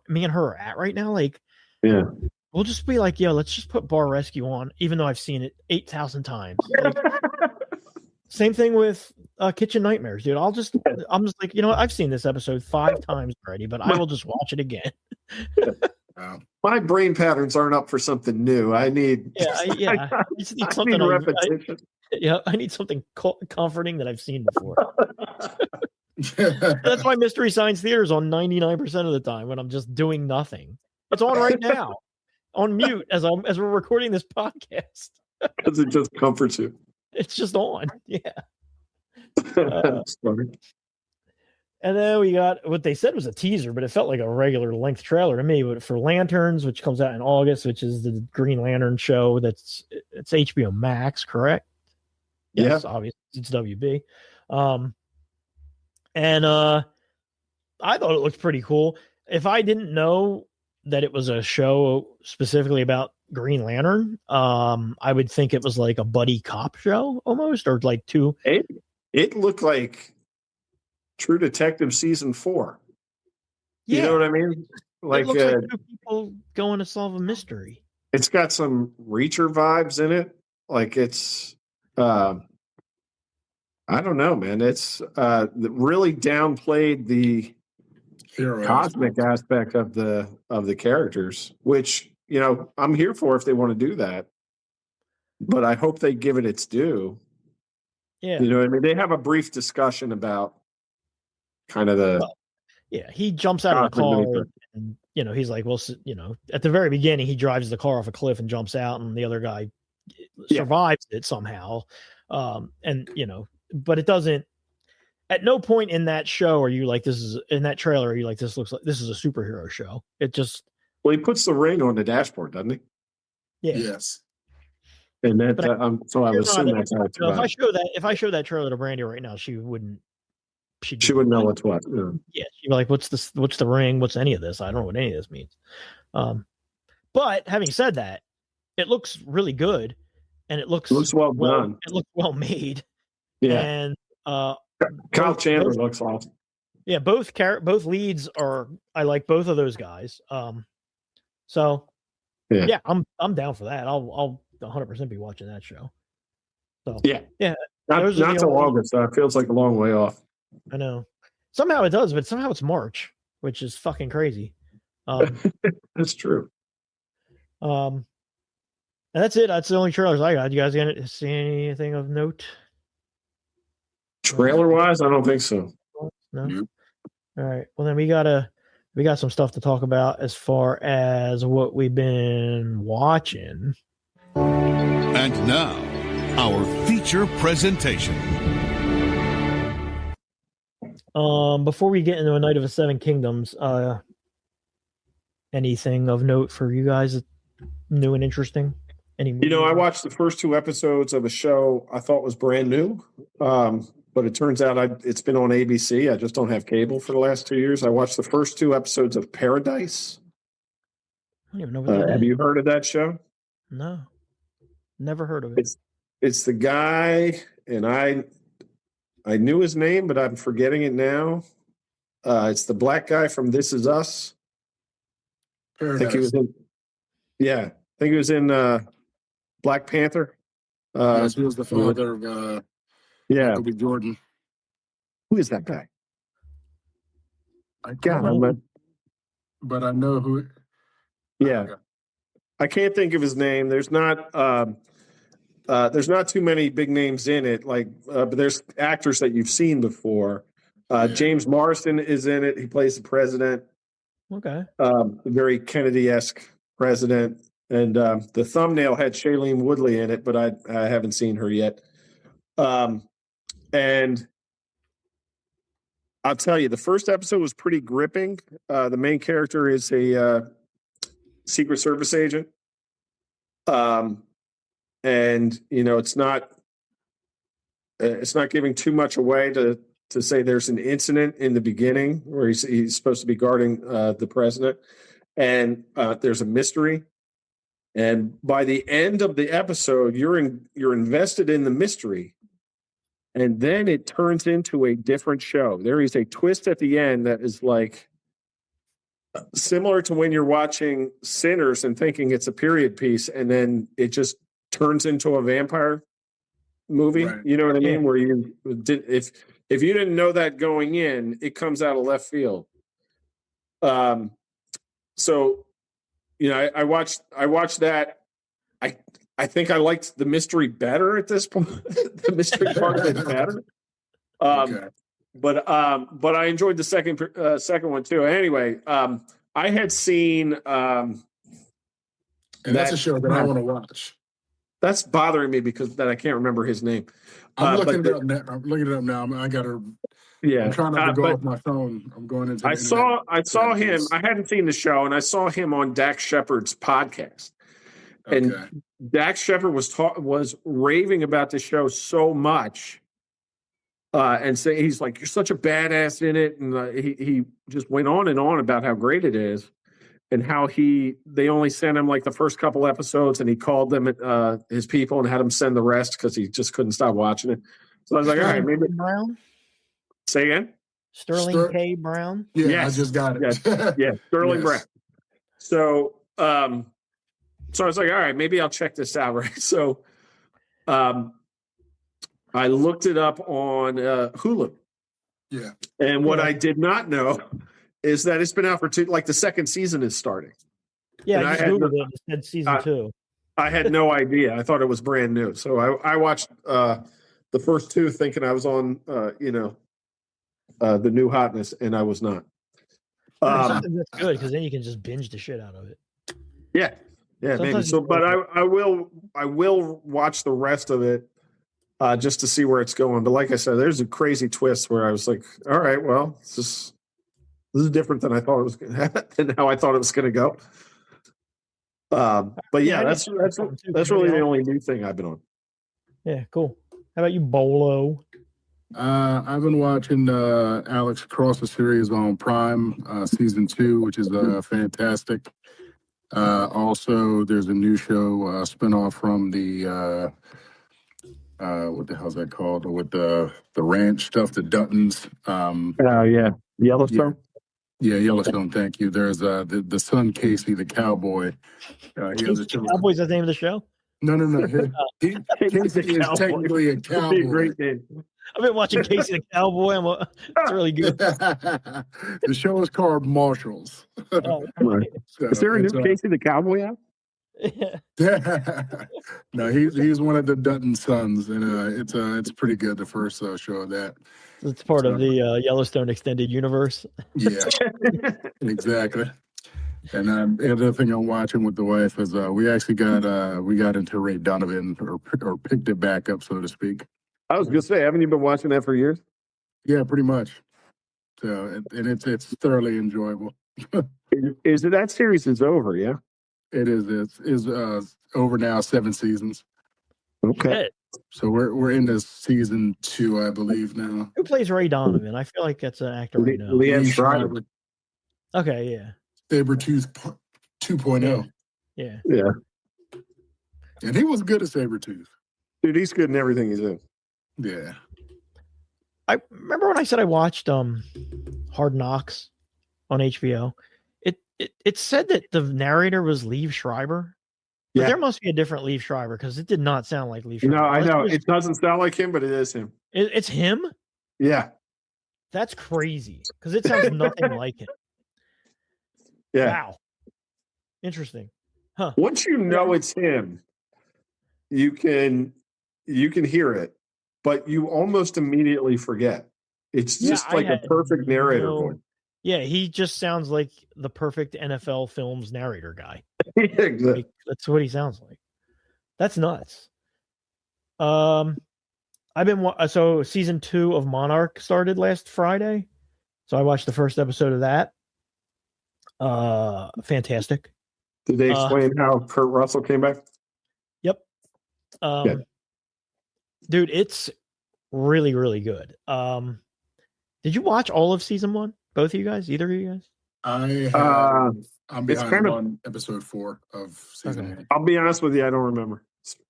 me and her are at right now. Like, yeah, we'll just be like, let's just put Bar Rescue on, even though I've seen it 8,000 times. Like, same thing with Kitchen Nightmares, dude. I'm just like, I've seen this episode 5 times already, but I will just watch it again. My brain patterns aren't up for something new. I need I just need something. repetition. I need something comforting that I've seen before. That's why Mystery Science Theater is on 99% of the time when I'm just doing nothing. It's on right now, on mute as we're recording this podcast. Because it just comforts you. It's just on, yeah. That's funny. And then we got what they said was a teaser, but it felt like a regular length trailer to me. But for Lanterns, which comes out in August, which is the Green Lantern show, it's HBO Max, correct? Yes, obviously it's WB. And I thought it looked pretty cool. If I didn't know that it was a show specifically about Green Lantern, I would think it was like a buddy cop show almost, or like two. It looked like True Detective season 4. You know what I mean? Like, it looks like two people going to solve a mystery. It's got some Reacher vibes in it. Like it's, I don't know, man. It's really downplayed the cosmic aspect of the characters, which, you know, I'm here for if they want to do that. But I hope they give it its due. Yeah. You know what I mean? They have a brief discussion about kind of the... he jumps out of the car and, you know, he's like, well, you know, at the very beginning, he drives the car off a cliff and jumps out and the other guy survives it somehow. And, you know, but it doesn't, at no point in that show are you like, in that trailer, are you like, this looks like this is a superhero show. It just... Well, he puts the ring on the dashboard, doesn't he? Yeah. Yes. And that, so I was assuming that's how it's if I show that trailer to Brandy right now, she wouldn't. She wouldn't know what's what. Yeah, she'd be like, "What's this? What's the ring? What's any of this? I don't know what any of this means." But having said that, it looks really good, and it looks well done. It looks well made. Yeah, and Kyle Chandler looks awesome. Yeah, both leads are. I like both of those guys. So yeah, I'm down for that. I'll 100% be watching that show. So yeah, not till August. So it feels like a long way off. I know. Somehow it does, but somehow it's March, which is fucking crazy. That's true. And that's it. That's the only trailers I got. You guys gonna see anything of note? Trailer wise, I don't think so. No. All right. Well, then we got some stuff to talk about as far as what we've been watching. And now, our feature presentation. Before we get into A Night of the Seven Kingdoms, anything of note for you guys new and interesting? You know, I watched the first 2 episodes of a show I thought was brand new, but it turns out it's been on ABC. I just don't have cable for the last 2 years. I watched the first 2 episodes of Paradise. I don't even know what that is. Have you heard of that show? No, never heard of it. It's the guy, and I knew his name, but I'm forgetting it now. It's the black guy from This Is Us. Paradise. I think he was in Black Panther. Yes, he was the father of Michael B. Jordan. Who is that guy? I can't, but I know who. Yeah, I can't think of his name. There's not too many big names in it. But there's actors that you've seen before. James Marsden is in it. He plays the president. Okay. Very Kennedy-esque president. And the thumbnail had Shailene Woodley in it, but I haven't seen her yet. And I'll tell you, the first episode was pretty gripping. The main character is a Secret Service agent. And, you know, it's not giving too much away to say there's an incident in the beginning where he's supposed to be guarding the president. And there's a mystery. And by the end of the episode, you're invested in the mystery. And then it turns into a different show. There is a twist at the end that is like similar to when you're watching Sinners and thinking it's a period piece, and then it just turns into a vampire movie. Right. You know what I mean? Where if you didn't know that going in, it comes out of left field. So I watched that. I think I liked the mystery better at this point. The mystery part of it better. Okay. But I enjoyed the second one too. Anyway, I had seen And that's a show that I want to watch. That's bothering me because that I can't remember his name. I'm looking it up now. I'm looking it up now. I got to. Yeah, I'm trying not to go off my phone. I'm going into. I saw him. I hadn't seen the show, and I saw him on Dax Shepard's podcast. And Okay. Dax Shepard was raving about the show so much, and say he's like, "You're such a badass in it," and he just went on and on about how great it is, and how they only sent him like the first couple episodes, and he called them his people and had them send the rest because he just couldn't stop watching it. So I was like, all right, maybe. Brown? Say again? Sterling K. Brown? Yeah, Yes. I just got it. Yeah, Sterling Yes. Brown. So I was like, all right, maybe I'll check this out, right? So I looked it up on Hulu. Yeah. And what I did not know is that it's been out for the second season is starting. Yeah, And I just Googled it. It said season 2. I had no idea. I thought it was brand new. So I watched the first 2 thinking I was on, the new hotness, and I was not. That's good because then you can just binge the shit out of it. Yeah, maybe. Sometimes So, but I will watch the rest of it just to see where it's going. But like I said, there's a crazy twist where I was like, all right, well, this is different than I thought it was going to than how I thought it was going to go. But yeah, that's really the only new thing I've been on. Yeah, cool. How about you, Bolo? I've been watching Alex Cross's series on Prime, season 2, which is fantastic. Also, there's a new show spinoff from the what the hell's that called? With the ranch stuff, the Duttons. Yeah, Yellowstone. Yeah, Yellowstone. Thank you. There's the son Casey, the cowboy. He has a show. Cowboy's the name of the show? No. Casey is technically a cowboy. That'd be a great name. I've been watching Casey the Cowboy. It's really good. The show is called Marshalls. Oh, Right. So Is there a new it's, Casey the Cowboy out? No, he's one of the Dutton sons, and it's pretty good. The first show of that. It's part of the Yellowstone extended universe. Yeah, exactly. And the other thing I'm watching with the wife is we actually got into Ray Donovan or picked it back up, so to speak. I was gonna say, haven't you been watching that for years? Yeah, pretty much. So and it's thoroughly enjoyable. Is it that series is over? Yeah, It is. It's over now, 7 seasons. okay. So we're into season 2, I believe now. Who plays Ray Donovan? I feel like that's an actor right now. Leanne Schreiber. Okay, yeah. Sabretooth 2.0. Yeah. And he was good at Sabretooth. Dude, he's good in everything he's in. Yeah. I remember when I said I watched Hard Knocks on HBO. It said that the narrator was Liev Schreiber. But Yeah. there must be a different Liev Schreiber because it did not sound like Liev Schreiber. No, I know. It doesn't sound like him, but it is him. It's him? Yeah. That's crazy because it sounds nothing like him. Yeah. Wow. Interesting. Huh. Once you know it's him, you can hear it, but you almost immediately forget. It's just like a perfect narrator voice. Yeah, he just sounds like the perfect NFL films narrator guy. Exactly. Like, that's what he sounds like. That's nuts. I've been so season 2 of Monarch started last Friday, so I watched the first episode of that. Fantastic. Did they explain how Kurt Russell came back? Yep. Yeah. Dude, it's really, really good. Did you watch all of season 1? Both of you guys? Either of you guys? I'm behind on episode 4 of season 1. I'll be honest with you, I don't remember.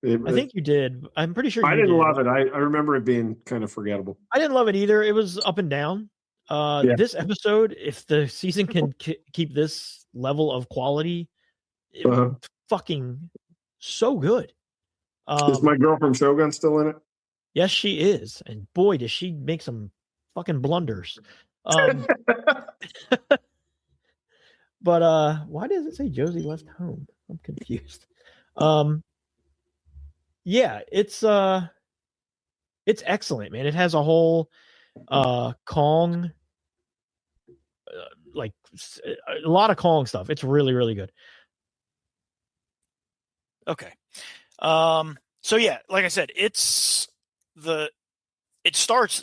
I think you did. I'm pretty sure I didn't love it. I remember it being kind of forgettable. I didn't love it either. It was up and down. This episode, if the season can keep this level of quality, fucking so good. Is my girl from Shogun still in it? Yes, she is. And boy, does she make some fucking blunders. But why does it say Josie left home? I'm confused. Yeah, it's excellent, man. It has a whole Kong, like a lot of Kong stuff. It's really, really good. Okay. So yeah, like I said, it starts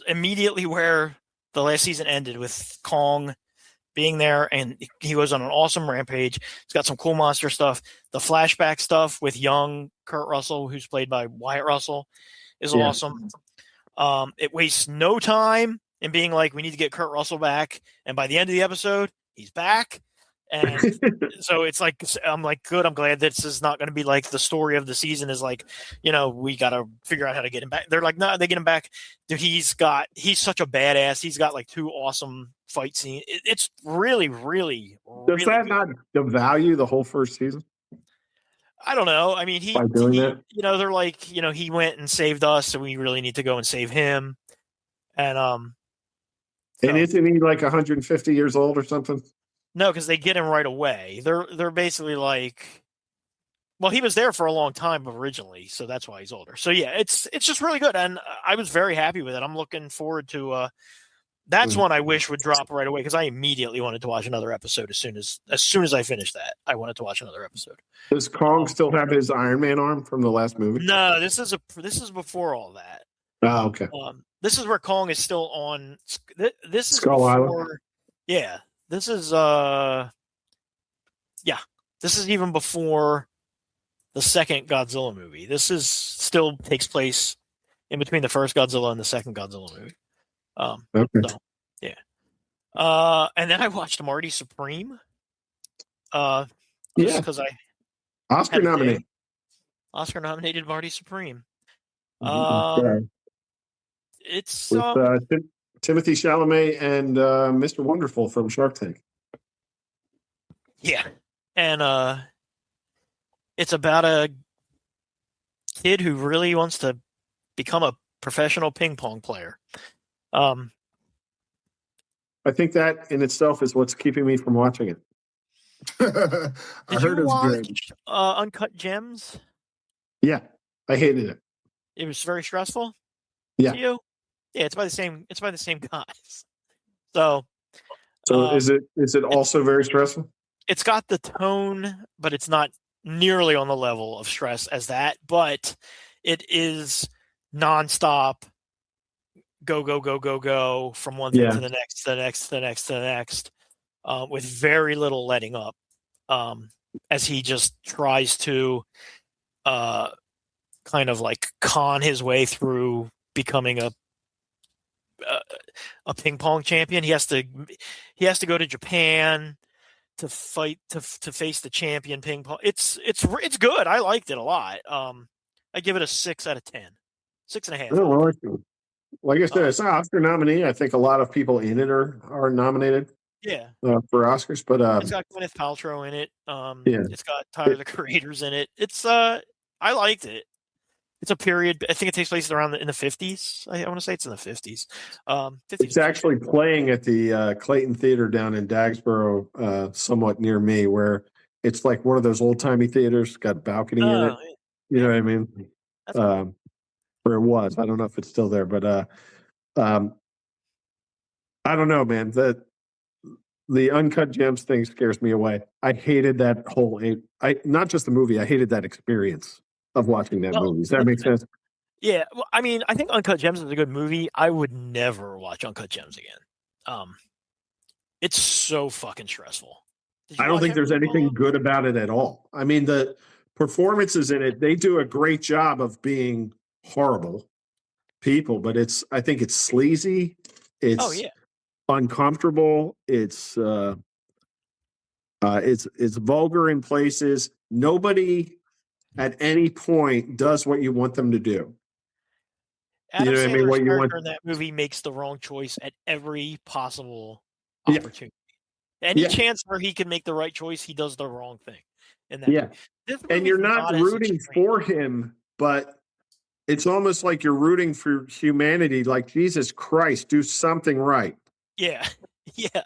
immediately where the last season ended, with Kong being there, and he goes on an awesome rampage. It's got some cool monster stuff. The flashback stuff with young Kurt Russell, who's played by Wyatt Russell, is awesome. It wastes no time in being like, we need to get Kurt Russell back, and by the end of the episode, he's back. And so it's like, I'm like, good. I'm glad this is not going to be like the story of the season is like, we got to figure out how to get him back. They're like, no, they get him back. Dude, he's such a badass. He's got like 2 awesome fight scenes. It's really, really, Does really that good. not devalue the whole first season? I don't know. I mean, that? They're like, he went and saved us, so we really need to go and save him. And and isn't he like 150 years old or something? No, because they get him right away. They're basically like, well, he was there for a long time originally, so that's why he's older. So yeah, it's just really good, and I was very happy with it. I'm looking forward to. That's one I wish would drop right away, because I immediately wanted to watch another episode as soon as I finished that. I wanted to watch another episode. Does Kong still have his Iron Man arm from the last movie? No, this is before all that. Oh, okay. This is where Kong is still on. This is Skull before, Island. Yeah, this is this is even before the second Godzilla movie. This is still takes place in between the first Godzilla and the second Godzilla movie. Okay. So, yeah. And then I watched Marty Supreme. Because Oscar nominated. Oscar nominated Marty Supreme. It's with Timothy Chalamet and Mr. Wonderful from Shark Tank. Yeah, and it's about a kid who really wants to become a professional ping pong player. I think that in itself is what's keeping me from watching it. I heard it's good. Uncut Gems? Yeah, I hated it. It was very stressful. Yeah. To you? Yeah, it's by the same guys. So is it also very stressful? It's got the tone, but it's not nearly on the level of stress as that. But it is nonstop. Go, go, go, go, go from one thing to the next, to the next, to the next, to the next, with very little letting up, as he just tries to kind of like con his way through becoming a ping pong champion. He has to go to Japan to fight to face the champion ping pong. It's good. I liked it a lot. I give it a 6 out of 10, 6.5. Like I said, it's an Oscar nominee. I think a lot of people in it are nominated. Yeah, for Oscars, but it's got Gwyneth Paltrow in it. Yeah, it's got Tyler the Creator's in it. It's I liked it. It's a period. I think it takes place around in the 50s. I want to say it's in the 50s. 50s. It's actually playing at the Clayton Theater down in Dagsboro, somewhat near me, where it's like one of those old timey theaters, got a balcony in it. You know what I mean? Or it was. I don't know if it's still there, but I don't know, man. The Uncut Gems thing scares me away. I hated that whole. Not just the movie. I hated that experience of watching that movie. Does that make sense? Yeah, well, I mean, I think Uncut Gems is a good movie. I would never watch Uncut Gems again. It's so fucking stressful. I don't think there's anything good about it at all. I mean, the performances in it, they do a great job of being horrible people, but I think it's sleazy. It's uncomfortable. It's vulgar in places. Nobody at any point does what you want them to do. Adam Sandler's character in that movie makes the wrong choice at every possible opportunity. Any chance where he can make the right choice, he does the wrong thing. In that movie. And you're not rooting for him, but it's almost like you're rooting for humanity. Like, Jesus Christ, do something right. Yeah, yeah.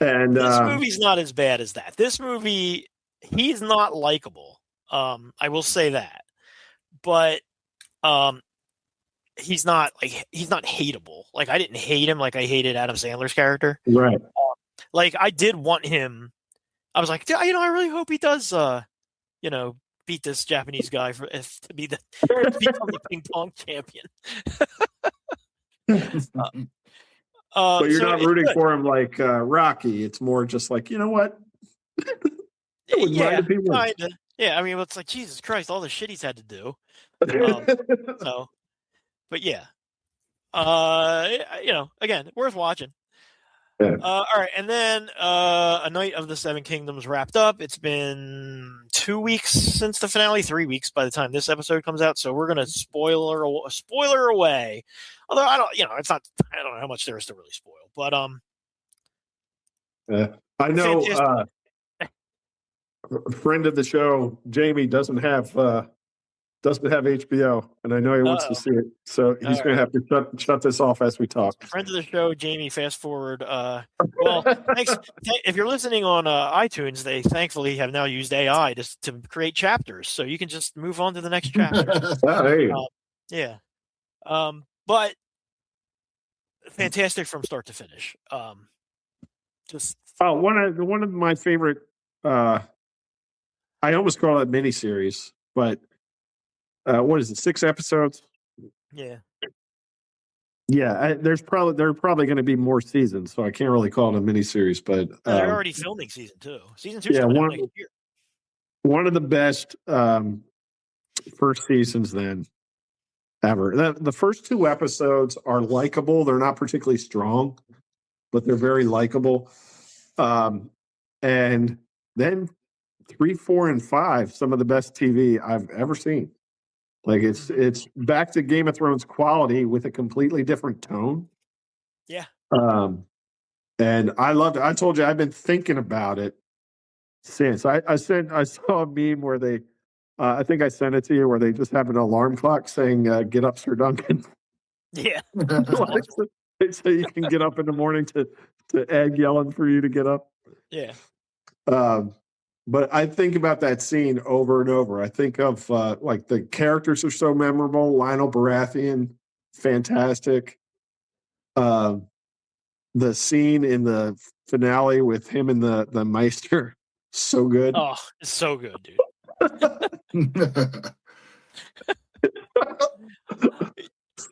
And this movie's not as bad as that. This movie, he's not likable. I will say that, but he's not hateable. Like, I didn't hate him like I hated Adam Sandler's character. right. Like, I did want him. I was like, I really hope he does, beat this Japanese guy to become the ping pong champion. But you're so not it's rooting good. for him like Rocky. It's more just like, you know what? I wouldn't mind if he wins. Kinda. Yeah, I mean, it's like, Jesus Christ, all the shit he's had to do. So, but yeah, again, worth watching. Yeah. All right, and then A Night of the Seven Kingdoms wrapped up. It's been 2 weeks since the finale, 3 weeks by the time this episode comes out. So we're gonna spoiler away. Although I don't know how much there is to really spoil, but I know fantastic. a friend of the show, Jamie, doesn't have HBO, and I know he wants to see it. So he's going to have to shut this off as we talk. Friend of the show, Jamie, fast forward. Well, thanks. If you're listening on iTunes, they thankfully have now used AI to create chapters, so you can just move on to the next chapter. There you go. Yeah. But fantastic from start to finish. Just one of my favorite. I almost call it miniseries, but what is it? 6 episodes? yeah. Yeah, there are probably going to be more seasons, so I can't really call it a miniseries. But They're already filming season 2. Season 2 is yeah, coming out next year. One of the best first seasons then ever. The first 2 episodes are likable. They're not particularly strong, but they're very likable. And then 3, 4, and 5, some of the best TV I've ever seen. Like it's back to Game of Thrones quality with a completely different tone. Yeah. And I loved it. I told you I've been thinking about it since. I saw a meme where they I think I sent it to you where they just have an alarm clock saying "Get up, Sir Duncan." Yeah. So you can get up in the morning to Ed yelling for you to get up. Yeah. But I think about that scene over and over. I think of like the characters are so memorable. Lionel Baratheon, fantastic. The scene in the finale with him and the Meister, so good. Oh, it's so good, dude.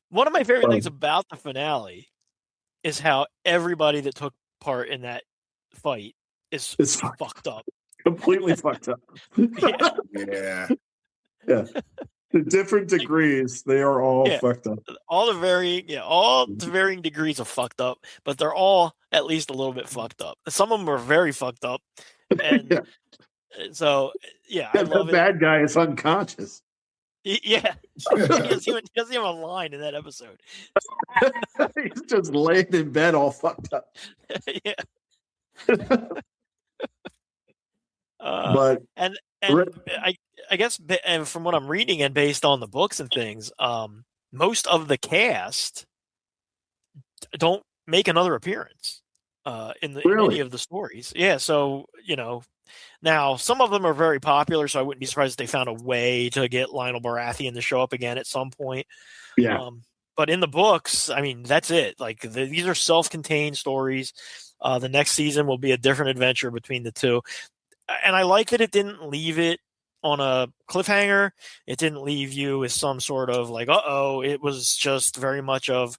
One of my favorite things about the finale is how everybody that took part in that fight is fucked up. Completely fucked up. Yeah. Yeah. To different degrees, they are all fucked up. All the varying degrees of fucked up, but they're all at least a little bit fucked up. Some of them are very fucked up, and so I love the bad guy is unconscious. Yeah, he doesn't even have a line in that episode. He's just laying in bed all fucked up. Yeah. But I guess from what I'm reading and based on the books and things, most of the cast don't make another appearance in any of the stories. Yeah, so now some of them are very popular, so I wouldn't be surprised if they found a way to get Lionel Baratheon to show up again at some point. Yeah. But in the books, I mean, that's it. Like these are self-contained stories. The next season will be a different adventure between the two. And I like that it didn't leave it on a cliffhanger. It didn't leave you with some sort of like, it was just very much of,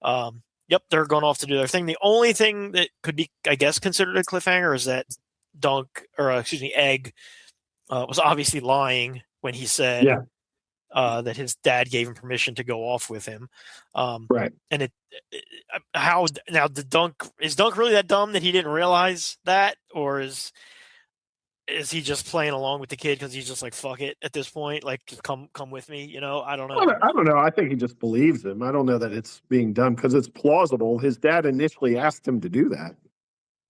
they're going off to do their thing. The only thing that could be, I guess, considered a cliffhanger is that Egg was obviously lying when he said that his dad gave him permission to go off with him. Right. And is Dunk really that dumb that he didn't realize that, or is he just playing along with the kid because he's just like, fuck it at this point, like just come with me, I don't know. I don't know. I think he just believes him. I don't know that it's being done because it's plausible. His dad initially asked him to do that.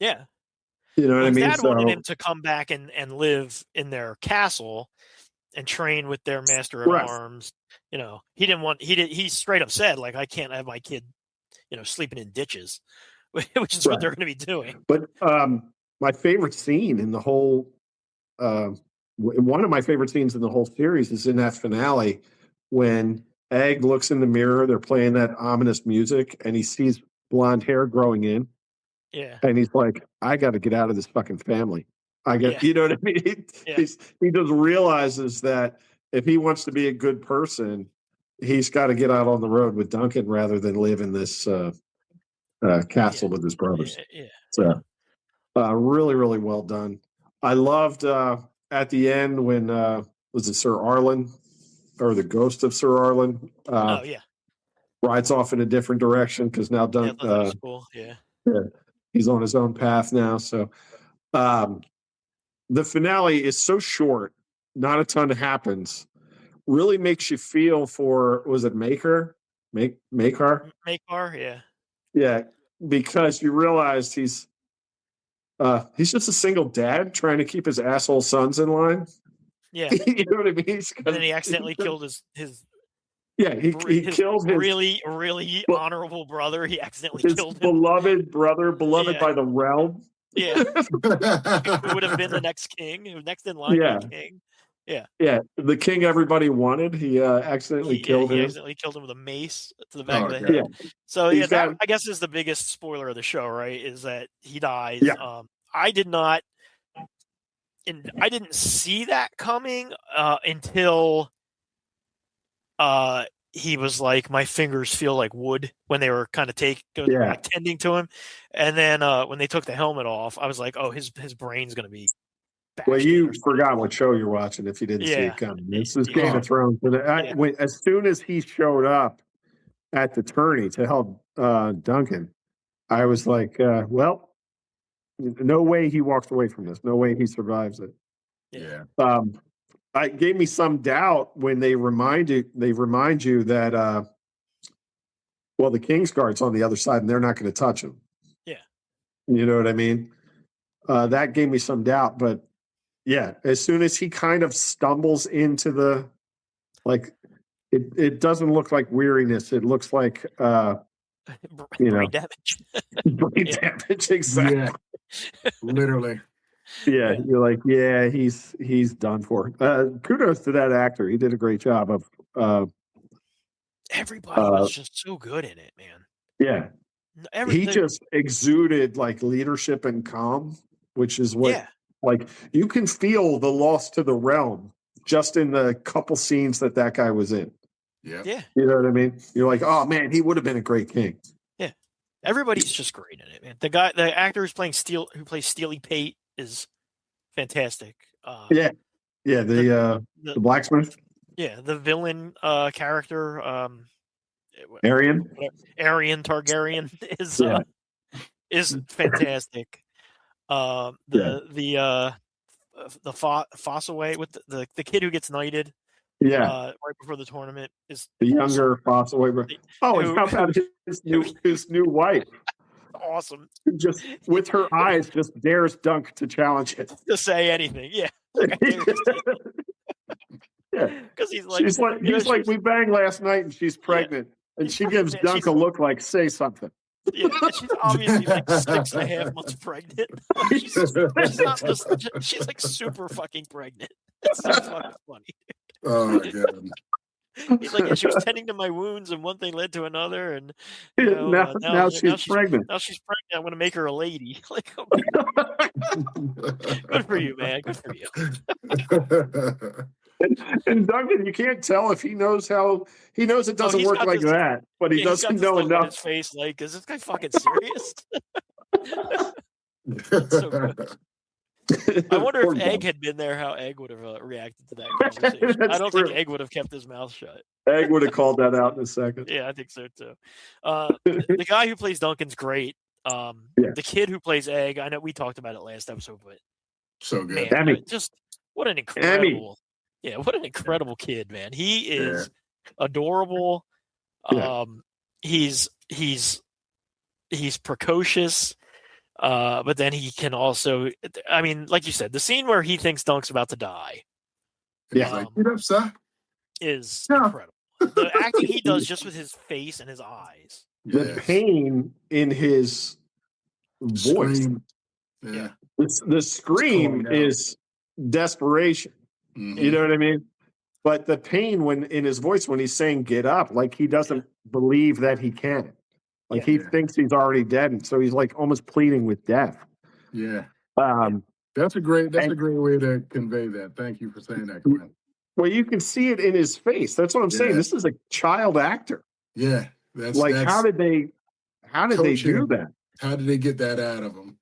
Yeah. You know what I mean? His dad wanted him to come back and live in their castle and train with their master at arms. He straight up said, like, I can't have my kid, sleeping in ditches which is what they're going to be doing. But my favorite scene in the whole, one of my favorite scenes in the whole series is in that finale when Egg looks in the mirror. They're playing that ominous music, and he sees blonde hair growing in. Yeah, and he's like, "I got to get out of this fucking family. Yeah. You know what I mean?" Yeah. He just realizes that if he wants to be a good person, he's got to get out on the road with Duncan rather than live in this castle with his brothers. Yeah. So, really, really well done. I loved at the end when was it Sir Arlen or the ghost of Sir Arlen? Oh yeah. Rides off in a different direction because now Yeah, that was cool. Yeah. He's on his own path now. So the finale is so short, not a ton happens. Really makes you feel for, was it Makar? Makar, yeah. Yeah, because you realize he's just a single dad trying to keep his asshole sons in line. Yeah. You know what I mean? And then he accidentally killed his he killed his really honorable brother. He accidentally killed him. Beloved brother, beloved by the realm. Yeah. Who would have been the next king, who next in line to be king. Yeah. Yeah. The king everybody wanted. He accidentally killed him. He accidentally killed him with a mace to the back of the head. Yeah. So that, I guess, is the biggest spoiler of the show, right? Is that he dies. Yeah. I didn't see that coming until he was like, my fingers feel like wood, when they were kind of tending to him. And then when they took the helmet off, I was like, oh, his brain's going to be bashed. Well, you forgot what show you're watching if you didn't see it coming. This is Game of Thrones. As soon as he showed up at the tourney to help Duncan, I was like, well, no way he walks away from this. No way he survives it. Yeah. It gave me some doubt when they remind you that the Kingsguard's on the other side and they're not going to touch him. Yeah. You know what I mean? That gave me some doubt, but yeah, as soon as he kind of stumbles into the, it doesn't look like weariness. It looks like brain damage. Brain damage, exactly. Yeah. Literally. Yeah, you're like, yeah, he's done for. Kudos to that actor; he did a great job of. Everybody was just so good in it, man. Yeah, he just exuded like leadership and calm, which is what, like, you can feel the loss to the realm just in the couple scenes that guy was in. Yeah, you know what I mean. You're like, oh man, he would have been a great king. Yeah, everybody's just great in it, man. The actor who plays Steely Pate is fantastic. The blacksmith. Yeah, the villain character, Aryan Targaryen is fantastic. The Fossaway with the kid who gets knighted. Yeah, right before the tournament is the younger Fossaway. Oh, and how about his new wife? Awesome. Just with her eyes, just dares Dunk to challenge it. To say anything, yeah. Yeah, because he's like, we banged last night and she's pregnant, and she gives Dunk a look like, say something. Yeah, she's obviously like 6.5 months pregnant. She's like super fucking pregnant. It's so fucking funny. Oh my god. He's like, she was tending to my wounds, and one thing led to another, and now she's pregnant. Now she's pregnant. I'm going to make her a lady. Like, okay. Good for you, man. Good for you. And Duncan, you can't tell if he knows it doesn't work like that, but he doesn't know enough. His face, like, is this guy fucking serious? That's so good. I wonder if Egg had been there, how Egg would have reacted to that conversation. I don't think Egg would have kept his mouth shut. Egg would have called that out in a second. Yeah, I think so too. The guy who plays Duncan's great. The kid who plays Egg, I know we talked about it last episode, but so good. Man, just what an incredible, what an incredible kid, man. He is adorable. He's precocious. But then he can also, I mean, like you said, the scene where he thinks Dunk's about to die, is incredible. The acting he does just with his face and his eyes. The pain in his voice. Scream. Yeah. The scream calling out. is desperation. Mhm. You know what I mean? But the pain when in his voice when he's saying "get up," like he doesn't believe that he can. Like he thinks he's already dead, and so he's like almost pleading with death. Yeah. Um, That's a great way to convey that. Thank you for saying that, Glenn. Well, you can see it in his face. That's what I'm saying. Yeah. This is a child actor. Yeah. How did they do that? How did they get that out of him?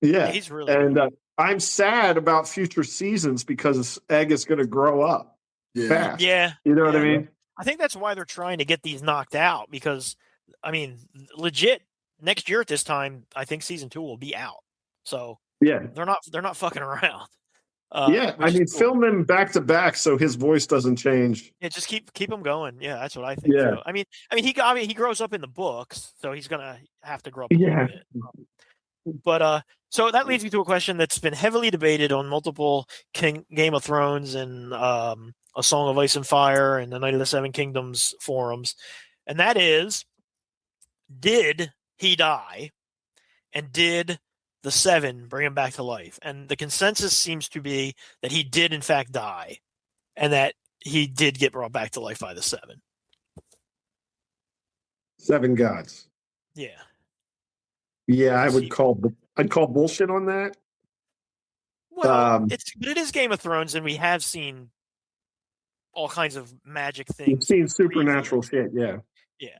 Yeah, he's really and good. I'm sad about future seasons because Egg is going to grow up fast. Yeah. You know what I mean? I think that's why they're trying to get these knocked out because, I mean, legit, next year at this time, I think season 2 will be out. So yeah, they're not fucking around. I mean, cool. film them back to back so his voice doesn't change. Yeah, just keep them going. Yeah, that's what I think. Yeah. Too. I mean, he grows up in the books, so he's gonna have to grow up a little bit. But so that leads me to a question that's been heavily debated on multiple Game of Thrones and A Song of Ice and Fire and the Night of the Seven Kingdoms forums, and that is, did he die, and did the Seven bring him back to life? And the consensus seems to be that he did in fact die, and that he did get brought back to life by the Seven. Seven gods. Yeah. Yeah, I'd call bullshit on that. Well, it is Game of Thrones, and we have seen all kinds of magic things. We've seen supernatural shit, yeah. Yeah.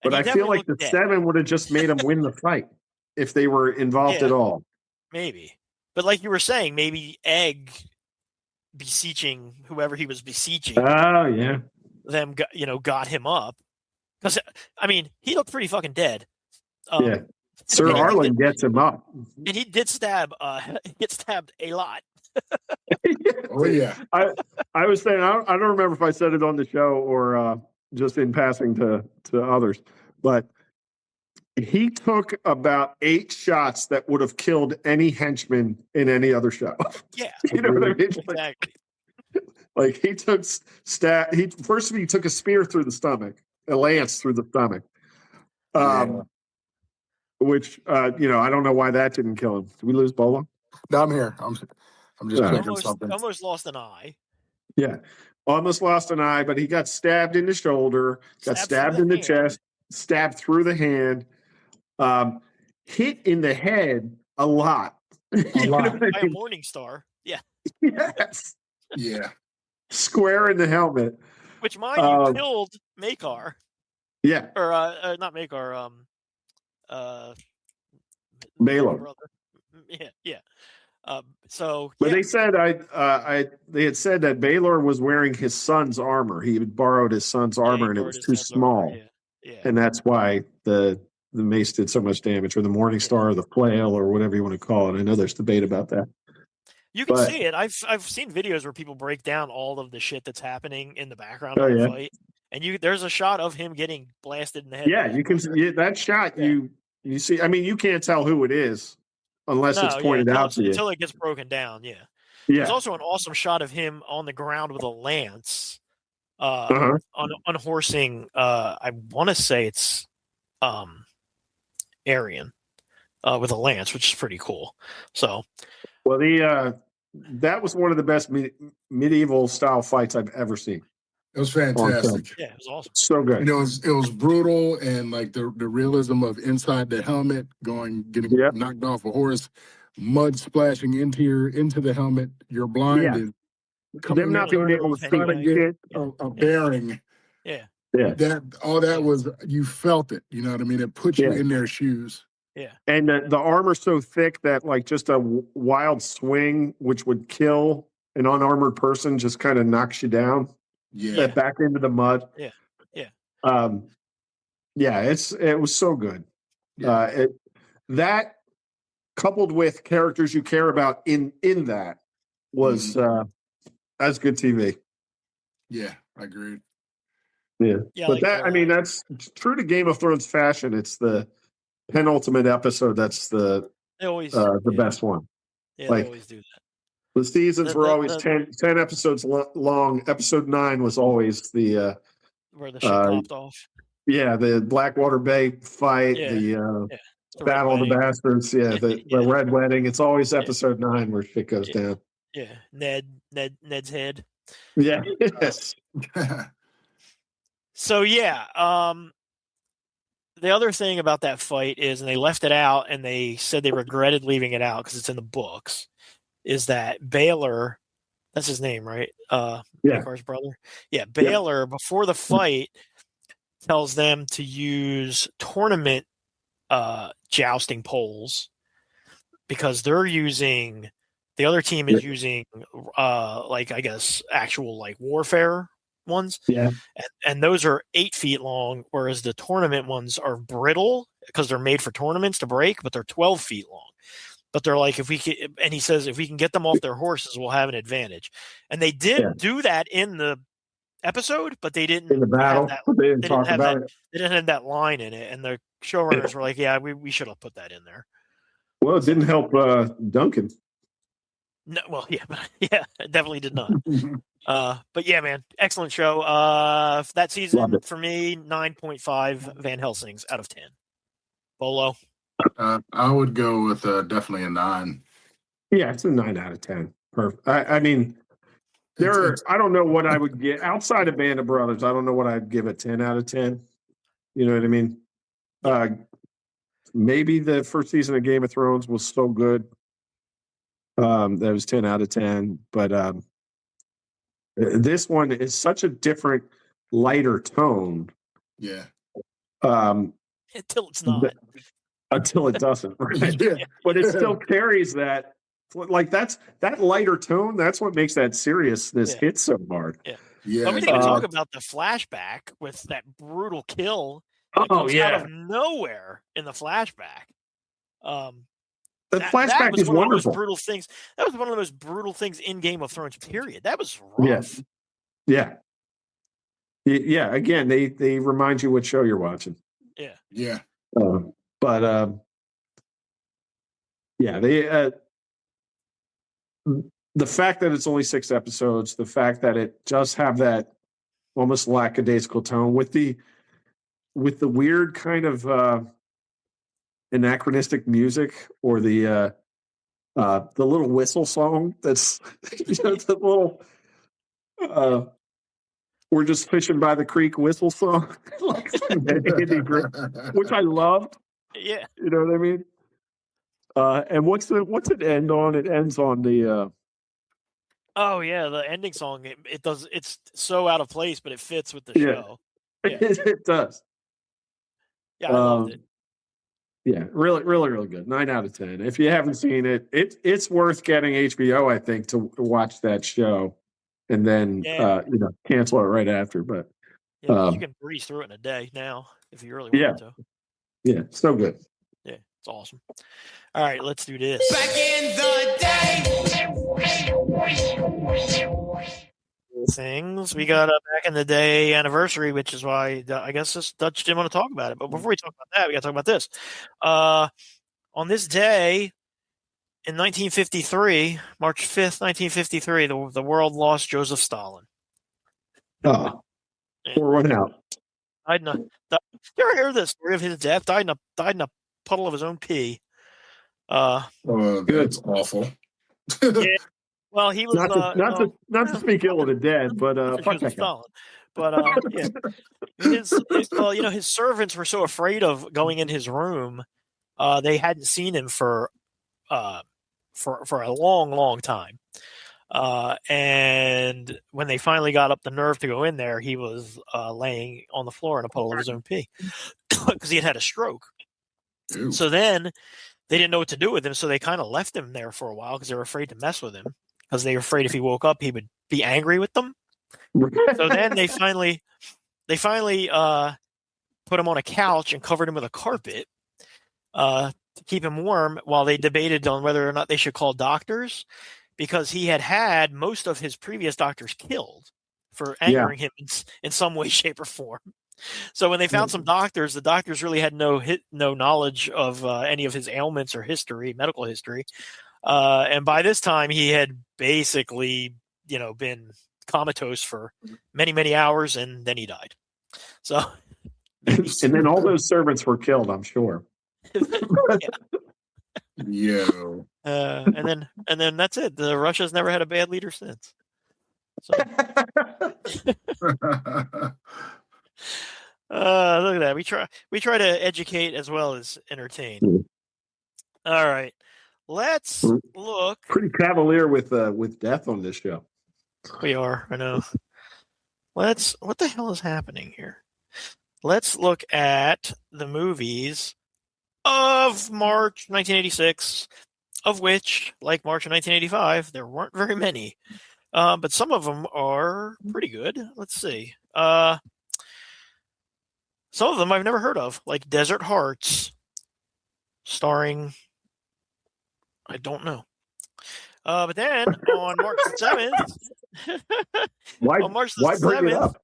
But I feel like the Seven would have just made him win the fight if they were involved at all. Maybe. But like you were saying, maybe Egg beseeching whoever he was beseeching. Oh, yeah. Them, got him up. Because, I mean, he looked pretty fucking dead. Yeah. Sir Arlen gets him up. And he did stabbed a lot. Oh, yeah. I was saying, I don't remember if I said it on the show or just in passing to others, but he took about 8 shots that would have killed any henchman in any other show. Yeah. You know what I mean? Exactly. Like he took he took a spear through the stomach, a lance through the stomach. Which I don't know why that didn't kill him. Did we lose Bolo? No, I'm here. I'm just checking something. Almost lost an eye. Yeah. Almost lost an eye, but he got stabbed in the shoulder, got stabbed in the chest, stabbed through the hand, hit in the head a lot. By a morning star. Yeah. Yes. Yeah. Square in the helmet. Which, mind you, killed Maekar. Yeah. Or not Maekar, Baylor. Brother. Yeah. So, but they said they had said that Baylor was wearing his son's armor. He had borrowed his son's armor, and it was too small, and that's why the mace did so much damage, or the Morning Star, or the flail, or whatever you want to call it. I know there's debate about that. You can see it. I've seen videos where people break down all of the shit that's happening in the background of the fight, and there's a shot of him getting blasted in the head. Yeah, you can see that shot. Yeah. You see. I mean, you can't tell who it is unless it's pointed out to you until it gets broken down. Yeah. Yeah. There's also an awesome shot of him on the ground with a lance, unhorsing. I want to say it's Aryan with a lance, which is pretty cool. So, well, that was one of the best medieval style fights I've ever seen. It was fantastic. Yeah, it was awesome. So good. It was brutal, and like the realism of inside the helmet getting knocked off a horse, mud splashing into the helmet. You're blinded. Them not being able to try to get a bearing. Yeah. Yeah. That was, you felt it. You know what I mean? It put you in their shoes. Yeah. And the armor's so thick that like just a wild swing, which would kill an unarmored person, just kind of knocks you down. Yeah. Back into the mud. Yeah. Yeah. It was so good. Yeah. That coupled with characters you care about in that was that's good TV. Yeah, I agree. Yeah. But that's true to Game of Thrones fashion. It's the penultimate episode that's the best one. Yeah, they always do that. The seasons were always 10 episodes long. Episode 9 was always the where the shit popped off. Yeah, the Blackwater Bay fight, the Battle of the Bastards. Yeah, the Red Wedding. It's always episode 9 where shit goes down. Yeah, Ned's head. Yeah. Yes. So yeah, the other thing about that fight is, and they left it out, and they said they regretted leaving it out because it's in the books, is that Baylor, that's his name, right? Makar's brother. Yeah, Baylor, before the fight, tells them to use tournament jousting poles because they're using, the other team is using like, I guess, actual like warfare ones. Yeah. And those are 8 feet long, whereas the tournament ones are brittle because they're made for tournaments to break, but they're 12 feet long. But they're like, if we can, and he says, if we can get them off their horses, we'll have an advantage. And they did do that in the episode, but they didn't in the battle. They didn't talk about it. They didn't have that line in it, and the showrunners were like, "Yeah, we should have put that in there." Well, it didn't help Duncan. No, well, yeah, it definitely did not. But yeah, man, excellent show. That season for me, 9.5 Van Helsings out of 10. Bolo. I would go with definitely a 9. Yeah, it's a 9 out of 10. Perfect. I mean, I don't know what I would get outside of Band of Brothers. I don't know what I'd give a 10 out of 10. You know what I mean? Maybe the first season of Game of Thrones was so good. That was 10 out of 10. But this one is such a different, lighter tone. Yeah. Until it's not. Until it doesn't. Right? Yeah. But it still carries that. Like that lighter tone, that's what makes that seriousness hit so hard. Yeah. But we didn't even talk about the flashback with that brutal kill that comes out of nowhere in the flashback. The flashback is wonderful. Brutal things. That was one of the most brutal things in Game of Thrones, period. That was rough. Yeah. Again, they remind you what show you're watching. Yeah. Yeah. The fact that it's only 6 episodes, the fact that it does have that almost lackadaisical tone with the weird kind of anachronistic music, or the little whistle song that's the little we're just fishing by the creek whistle song, which I loved. Yeah, you know what I mean. And what's it end on? It ends on the. Oh yeah, the ending song. It does. It's so out of place, but it fits with the show. Yeah. It does. Yeah, I loved it. Yeah, really, really, really good. 9 out of 10. If you haven't seen it, it's worth getting HBO, I think, to watch that show, and then cancel it right after. But you can breeze through it in a day now if you really want to. Yeah, so good. Yeah, it's awesome. All right, let's do this. Back in the day. Things we got a back in the day anniversary, which is why I guess Dutch didn't want to talk about it. But before we talk about that, we got to talk about this. On this day in 1953, March 5th, 1953, the world lost Joseph Stalin. Oh, pour one out. You ever hear the story of his death? Died in a puddle of his own pee. That's awful. Yeah. Well, he was not to speak ill of the dead, but fuck that guy. But his servants were so afraid of going in his room, they hadn't seen him for a long, long time. And when they finally got up the nerve to go in there, he was laying on the floor in a puddle of his own pee because he had a stroke. Ew. So then they didn't know what to do with him, so they kind of left him there for a while because they were afraid to mess with him, because they were afraid if he woke up, he would be angry with them. So then they finally put him on a couch and covered him with a carpet to keep him warm while they debated on whether or not they should call doctors, because he had most of his previous doctors killed for angering him in some way, shape, or form. So when they found some doctors, the doctors really had no knowledge of any of his ailments or medical history. And by this time, he had basically, been comatose for many, many hours, and then he died. So, and then all those servants were killed, I'm sure. Yo. And then that's it. Russia's never had a bad leader since. So look at that. We try to educate as well as entertain. All right. Let's look. Pretty cavalier with death on this show. We are, I know. What the hell is happening here? Let's look at the movies of March 1986, of which, like March of 1985, there weren't very many. But some of them are pretty good. Let's see. Some of them I've never heard of, like Desert Hearts, starring, I don't know. But then on March the 7th, Why bring it up?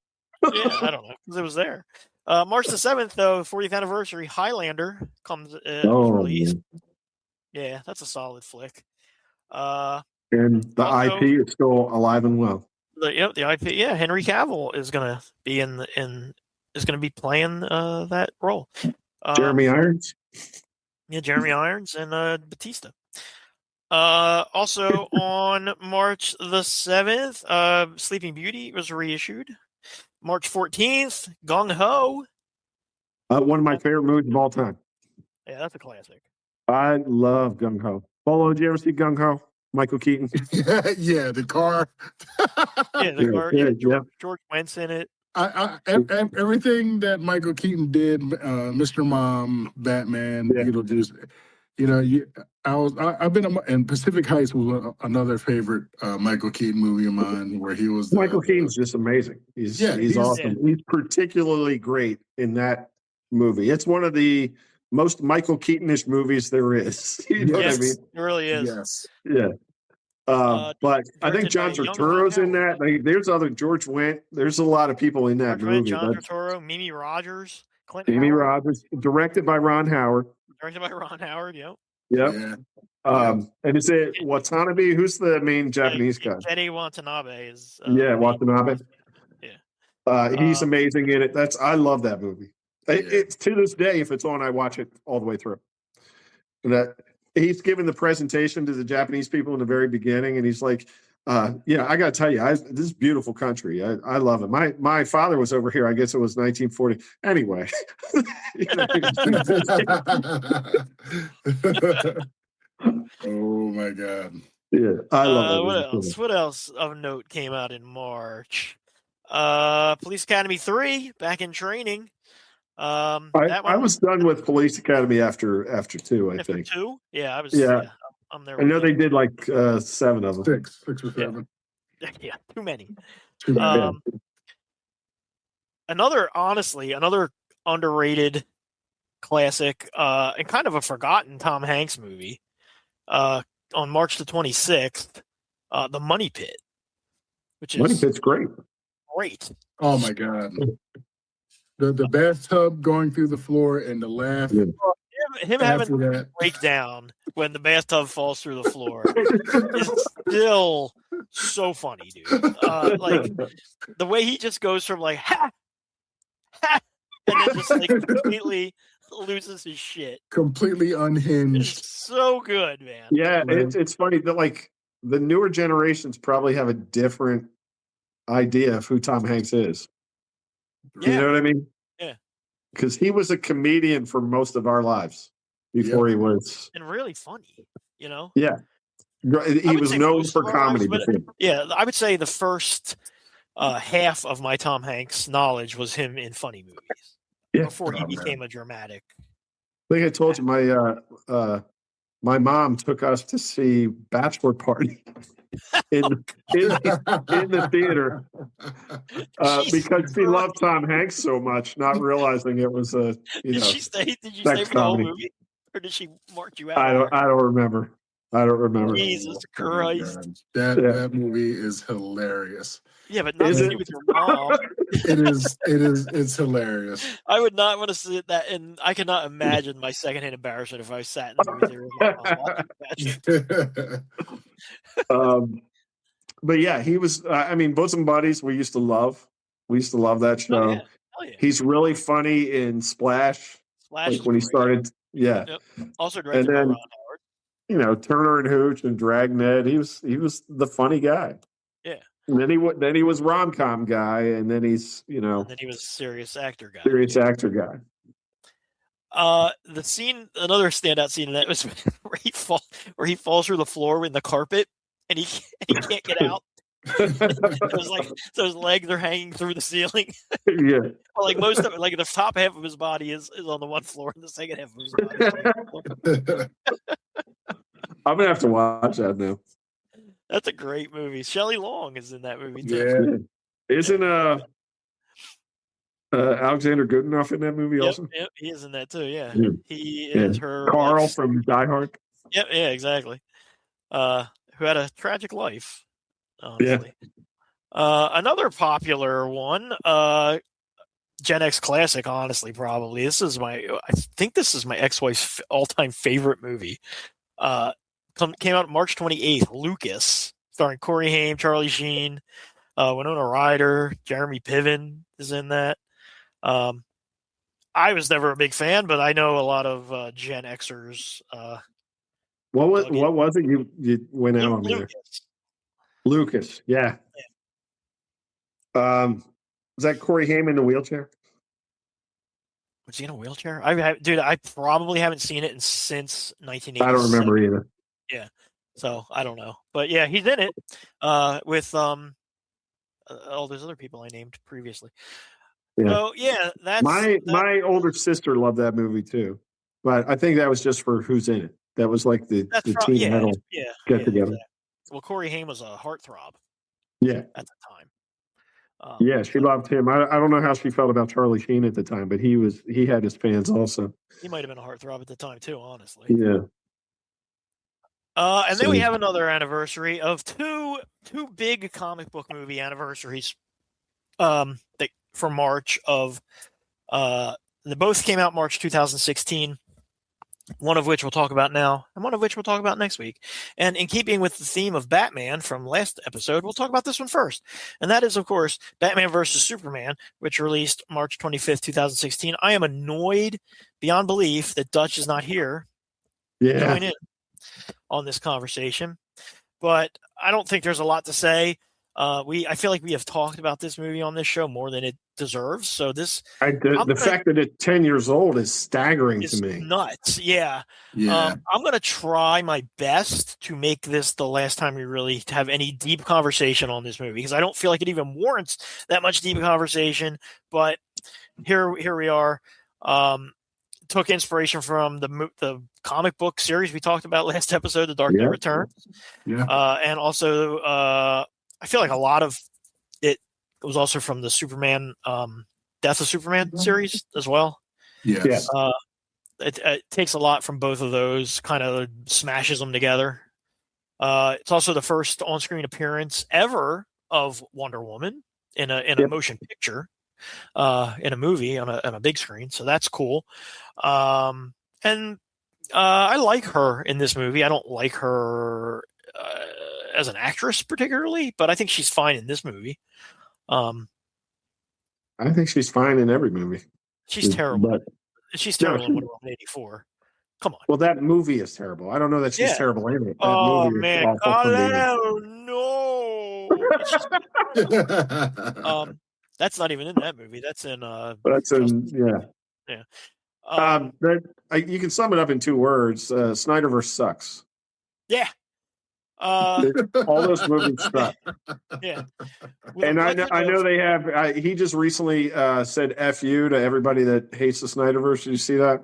Yeah, I don't know, because it was there. March the 7th, though, 40th anniversary, Highlander was released. Man. Yeah, that's a solid flick. And the also, IP is still alive and well. The IP. Yeah, Henry Cavill is gonna be is gonna be playing that role. Jeremy Irons. Yeah, Jeremy Irons and Batista. Also on March the 7th, Sleeping Beauty was reissued. March 14th, Gung Ho. One of my favorite movies of all time. Yeah, that's a classic. I love Gung Ho. Bolo, did you ever see Gung Ho? Michael Keaton. Yeah, the car. Yeah, the car. Yeah, George Wentz in it. Everything that Michael Keaton did, Mr. Mom, Batman, Beetlejuice. I've been in Pacific Heights was another favorite Michael Keaton movie of mine where he was. Michael Keaton's just amazing. He's awesome. Yeah. He's particularly great in that movie. It's one of the most Michael Keaton-ish movies there is. You know what I mean? It really is. Yes. Yeah. But I think John Turturro's in that. There's other George Wendt. There's a lot of people in that movie. John Turturro, Mimi Rogers, Rogers, directed by Ron Howard. Yep. Yeah. And is it Watanabe? Who's the main Japanese guy? Kenny Watanabe is. Watanabe. Yeah. He's amazing in it. I love that movie. It's to this day, if it's on, I watch it all the way through. And he's giving the presentation to the Japanese people in the very beginning, and he's like, I got to tell you, this is a beautiful country. I love it. My father was over here. I guess it was 1940. Anyway. Oh, my God. Yeah, I love it. What else of note came out in March? Police Academy 3, back in training. I was done with Police Academy after 2, I think. 2? Yeah, I was. Yeah. I'm there. I know they did like 7 of them. 6 or 7. Yeah, too many. Too many. Another underrated classic and kind of a forgotten Tom Hanks movie on March the 26th, The Money Pit, which is Money Pit's great. Great. Oh my God. The bathtub going through the floor and the laugh. Yeah. Him having a breakdown when the bathtub falls through the floor is still so funny, dude. Like the way he just goes from like ha, and then just like completely loses his shit. Completely unhinged. It's so good, man. Yeah, it's funny that like the newer generations probably have a different idea of who Tom Hanks is. You know what I mean? Yeah. Because he was a comedian for most of our lives before he was. And really funny, you know? Yeah. He was known for comedy. Yeah, I would say the first half of my Tom Hanks knowledge was him in funny movies. Yeah. Before he became a dramatic. I think I told you my mom took us to see Bachelor Party in the theater because she loved Tom Hanks so much, not realizing it was a Did you stay for the whole movie, or did she mark you out? I don't remember. Jesus Christ, that movie is hilarious. Yeah, but not with your mom. It's hilarious. I would not want to see that, and I cannot imagine my secondhand embarrassment if I sat in the movie theater with my mom. But yeah, he was. I mean, Bosom Buddies. We used to love that show. Oh, yeah. He's really funny in Splash. Splash, like when he started Yeah. Yep. Also directed by then- Ron Howard. You know, Turner and Hooch and Dragnet. He was the funny guy. Yeah. And then he was rom-com guy, and then he's, you know, And then he was a serious actor guy. serious actor guy. The scene, another standout scene in that was where he falls through the floor in the carpet and he can't get out. So his legs are hanging through the ceiling. Yeah. Like most of it, like the top half of his body is on the one floor, and the second half of his body is on the floor. I'm gonna have to watch that now. That's a great movie. Shelley Long is in that movie too. Yeah. Isn't Alexander Goodenough in that movie also? Yep, he is in that too. Yeah, Yeah. he is her Carl wife. from Die Hard. Yep, yeah, exactly. Who had a tragic life, honestly. Another popular one, Gen X classic, honestly, probably. I think this is my ex-wife's all-time favorite movie. Came out March 28th, Lucas, starring Corey Haim, Charlie Sheen, Winona Ryder, Jeremy Piven is in that. I was never a big fan, but I know a lot of Gen Xers. What was it? You went out on me there. Lucas, yeah. Was that Corey Haim in the wheelchair? Was he in a wheelchair? I probably haven't seen it since 1987. I don't remember either. Yeah, so I don't know, but yeah, he's in it with all those other people I named previously. Yeah. So yeah, that's my older sister loved that movie too, but I think that was just for who's in it. That was like the teen metal get together. Exactly. Well, Corey Haim was a heartthrob. Yeah, at the time. Yeah, she loved him. I don't know how she felt about Charlie Sheen at the time, but he had his fans also. He might have been a heartthrob at the time too, honestly. Yeah. And then we have another anniversary of two big comic book movie anniversaries. From March of they both came out March 2016. One of which we'll talk about now, and one of which we'll talk about next week. And in keeping with the theme of Batman from last episode, we'll talk about this one first. And that is, of course, Batman vs. Superman, which released March 25th, 2016. I am annoyed beyond belief that Dutch is not here join in on this conversation. But I don't think there's a lot to say. I feel like we have talked about this movie on this show more than it deserves. So the fact that it's 10 years old is staggering to me. Nuts. Yeah. I'm going to try my best to make this the last time we really have any deep conversation on this movie, because I don't feel like it even warrants that much deep conversation. But here we are. Took inspiration from the comic book series we talked about last episode, The Dark Knight Returns. Yeah. And also, I feel like a lot of it was also from the Superman, Death of Superman series as well. Yes. It takes a lot from both of those, kind of smashes them together. It's also the first on-screen appearance ever of Wonder Woman in a motion picture, in a movie on a big screen. So that's cool. And I like her in this movie. I don't like her as an actress particularly, but I think she's fine in this movie. I think she's fine in every movie. She's terrible. She's terrible in Wonder Woman 84. Come on. Well, that movie is terrible. I don't know that she's terrible in it. Oh, movie man. No. That's not even in that movie. That's in. Yeah. You can sum it up in 2 words. Snyderverse sucks. Yeah. All those movies suck. Yeah. And I know they have. He just recently said "F you" to everybody that hates the Snyderverse. Did you see that?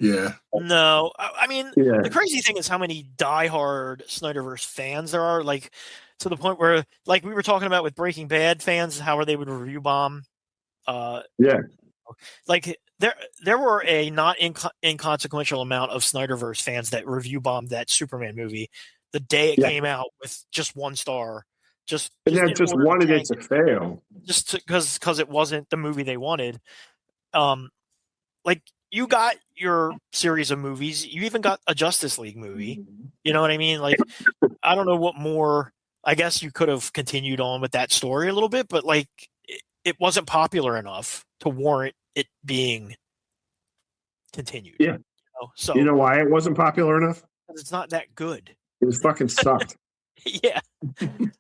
Yeah. No, I mean, the crazy thing is how many diehard Snyderverse fans there are. Like, to the point where, like we were talking about with Breaking Bad fans, how they would review bomb. Like there were a not inconsequential amount of Snyderverse fans that review bombed that Superman movie the day it came out with just 1 star. Just wanted it to fail. Just because it wasn't the movie they wanted. Like, you got your series of movies. You even got a Justice League movie. You know what I mean? Like, I don't know what more. I guess you could have continued on with that story a little bit, but like, it wasn't popular enough to warrant it being continued. Yeah. So You know why it wasn't popular enough? it's not that good. It was fucking sucked. Yeah.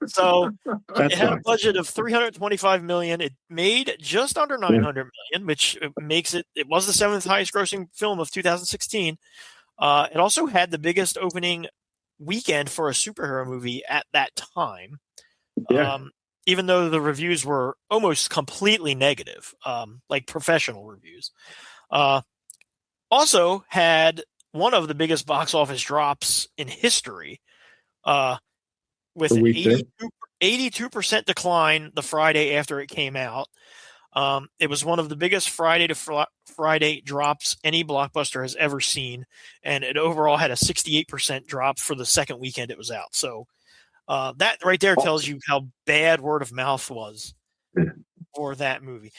So That's it had why. a budget of $325 million. It made just under $900 million, which makes it was the seventh highest grossing film of 2016. It also had the biggest opening weekend for a superhero movie at that time. Yeah. Even though the reviews were almost completely negative, like professional reviews. Also had one of the biggest box office drops in history, with an 82% decline the Friday after it came out. It was one of the biggest Friday to Friday drops any blockbuster has ever seen, and it overall had a 68% drop for the second weekend it was out. So that right there tells you how bad word of mouth was for that movie.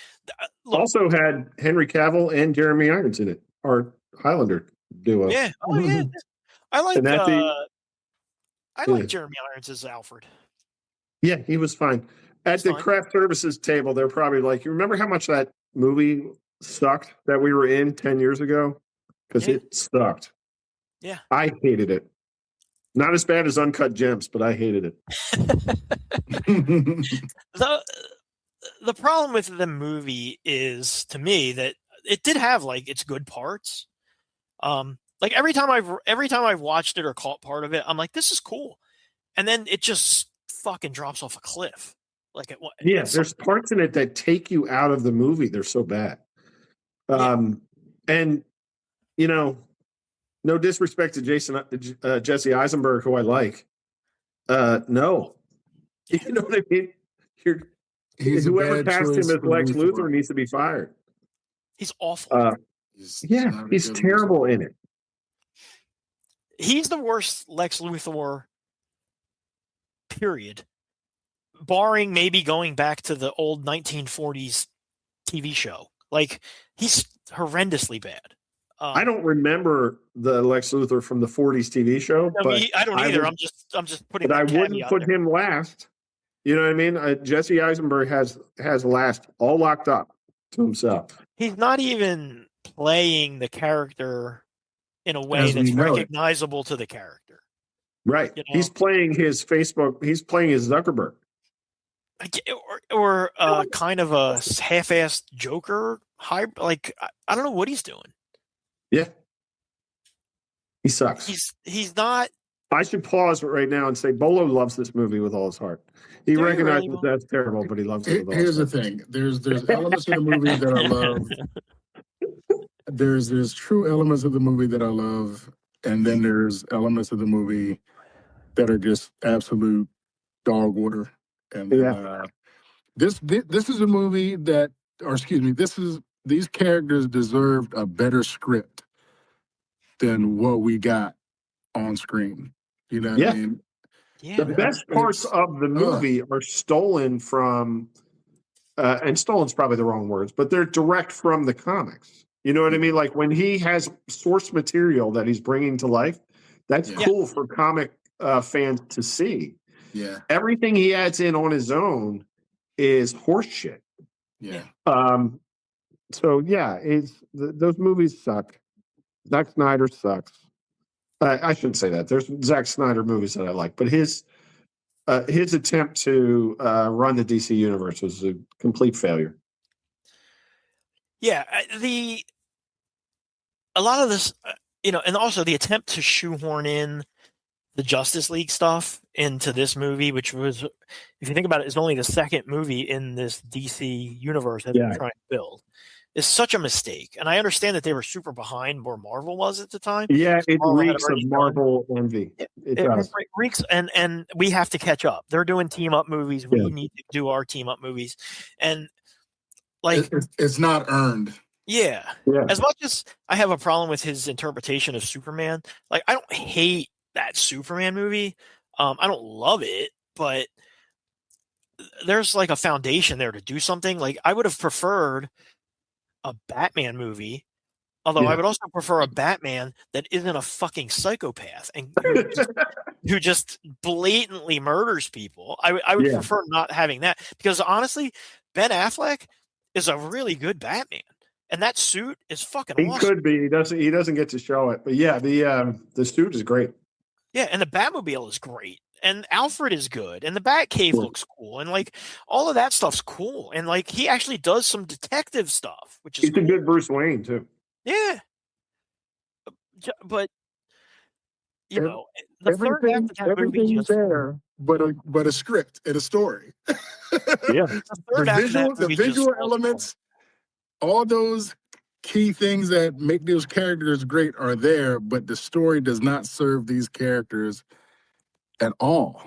Look, Also had Henry Cavill and Jeremy Irons in it, our Highlander duo. yeah, oh yeah, I like yeah. Jeremy Irons as Alfred. Yeah, he was fine. At the craft services table, they're probably like, you remember how much that movie sucked that we were in 10 years ago? Because it sucked. Yeah. I hated it. Not as bad as Uncut Gems, but I hated it. The problem with the movie is, to me, that it did have like its good parts. Like every time I've watched it or caught part of it, I'm like, this is cool, and then it just fucking drops off a cliff. Like there's parts in it that take you out of the movie. They're so bad. And you know, no disrespect to Jesse Eisenberg, who I like. No, you know what I mean. Whoever cast him as Lex Luthor needs to be fired. He's awful. He's terrible in it. He's the worst Lex Luthor. Period. Barring maybe going back to the old 1940s TV show. Like, he's horrendously bad. I don't remember the Lex Luthor from the 40s TV show. But I don't either. I'm just putting. But I wouldn't put him last. You know what I mean? Jesse Eisenberg has last all locked up to himself. He's not even playing the character in a way that's recognizable to the character. Right. You know? He's playing his Facebook. He's playing his Zuckerberg. Or kind of a half-assed Joker. Like, I don't know what he's doing. Yeah. He sucks. He's not. I should pause right now and say Bolo loves this movie with all his heart. He recognizes that's terrible, but he loves it with all his heart. Here's the thing. There's elements of the movie that I love. There's true elements of the movie that I love, and then there's elements of the movie that are just absolute dog water. And this is a movie that, or excuse me, these characters deserved a better script than what we got on screen. You know what I mean? Yeah. The best parts of the movie are stolen from, and stolen's probably the wrong words, but they're direct from the comics. You know what I mean? Like when he has source material that he's bringing to life, that's cool for comic fans to see. Yeah. Everything he adds in on his own is horseshit. Yeah. So yeah, those movies suck. Zack Snyder sucks. I shouldn't say that. There's Zack Snyder movies that I like, but his attempt to run the DC universe was a complete failure. Yeah, a lot of this, and also the attempt to shoehorn in the Justice League stuff into this movie, which was, if you think about it, is only the second movie in this DC universe that they're trying to build, is such a mistake. And I understand that they were super behind where Marvel was at the time. Yeah, it reeks of Marvel envy. It does. Reeks, and we have to catch up. They're doing team up movies. We need to do our team up movies, and like it's not earned. Yeah. As much as I have a problem with his interpretation of Superman, like I don't hate that Superman movie. I don't love it, but there's like a foundation there to do something. Like I would have preferred a Batman movie, although I would also prefer a Batman that isn't a fucking psychopath and who just blatantly murders people. I would prefer not having that, because honestly, Ben Affleck is a really good Batman. And that suit is fucking He awesome. could be. He doesn't get to show it. But yeah, the suit is great. Yeah, and the Batmobile is great. And Alfred is good. And the Batcave looks cool. And like all of that stuff's cool. And like he actually does some detective stuff, which is He's a good Bruce Wayne too. Yeah. But you know, the third half of that movie everything's just there, but a script and a story. Yeah. The visual elements, all those key things that make those characters great are there, but the story does not serve these characters at all.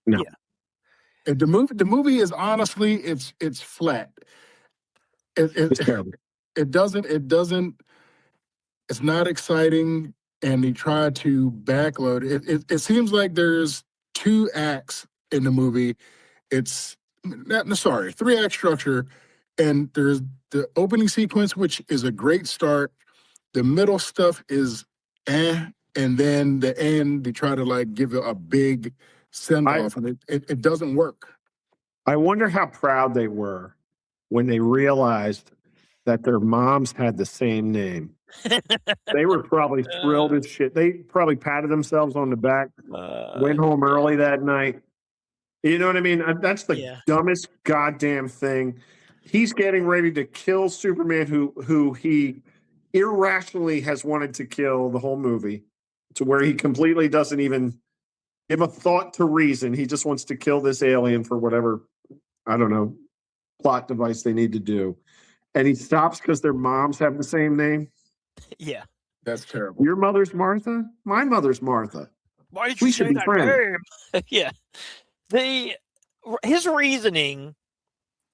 No. Yeah. And the movie is honestly, it's flat. It's terrible. It doesn't. It's not exciting, and they try to backload it. It seems like there's 2 acts in the movie. It's sorry, 3-act structure, and there's the opening sequence, which is a great start. The middle stuff is and then the end they try to like give it a big send off, and it doesn't work. I wonder how proud they were when they realized that their moms had the same name. They were probably thrilled as shit. They probably patted themselves on the back, went home early that night. You know what I mean? That's the dumbest goddamn thing. He's getting ready to kill Superman, who he irrationally has wanted to kill the whole movie, to where he completely doesn't even give a thought to reason. He just wants to kill this alien for whatever, I don't know, plot device they need to do. And he stops because their moms have the same name. Yeah. That's terrible. Your mother's Martha? My mother's Martha. Why did you say that name? Yeah. His reasoning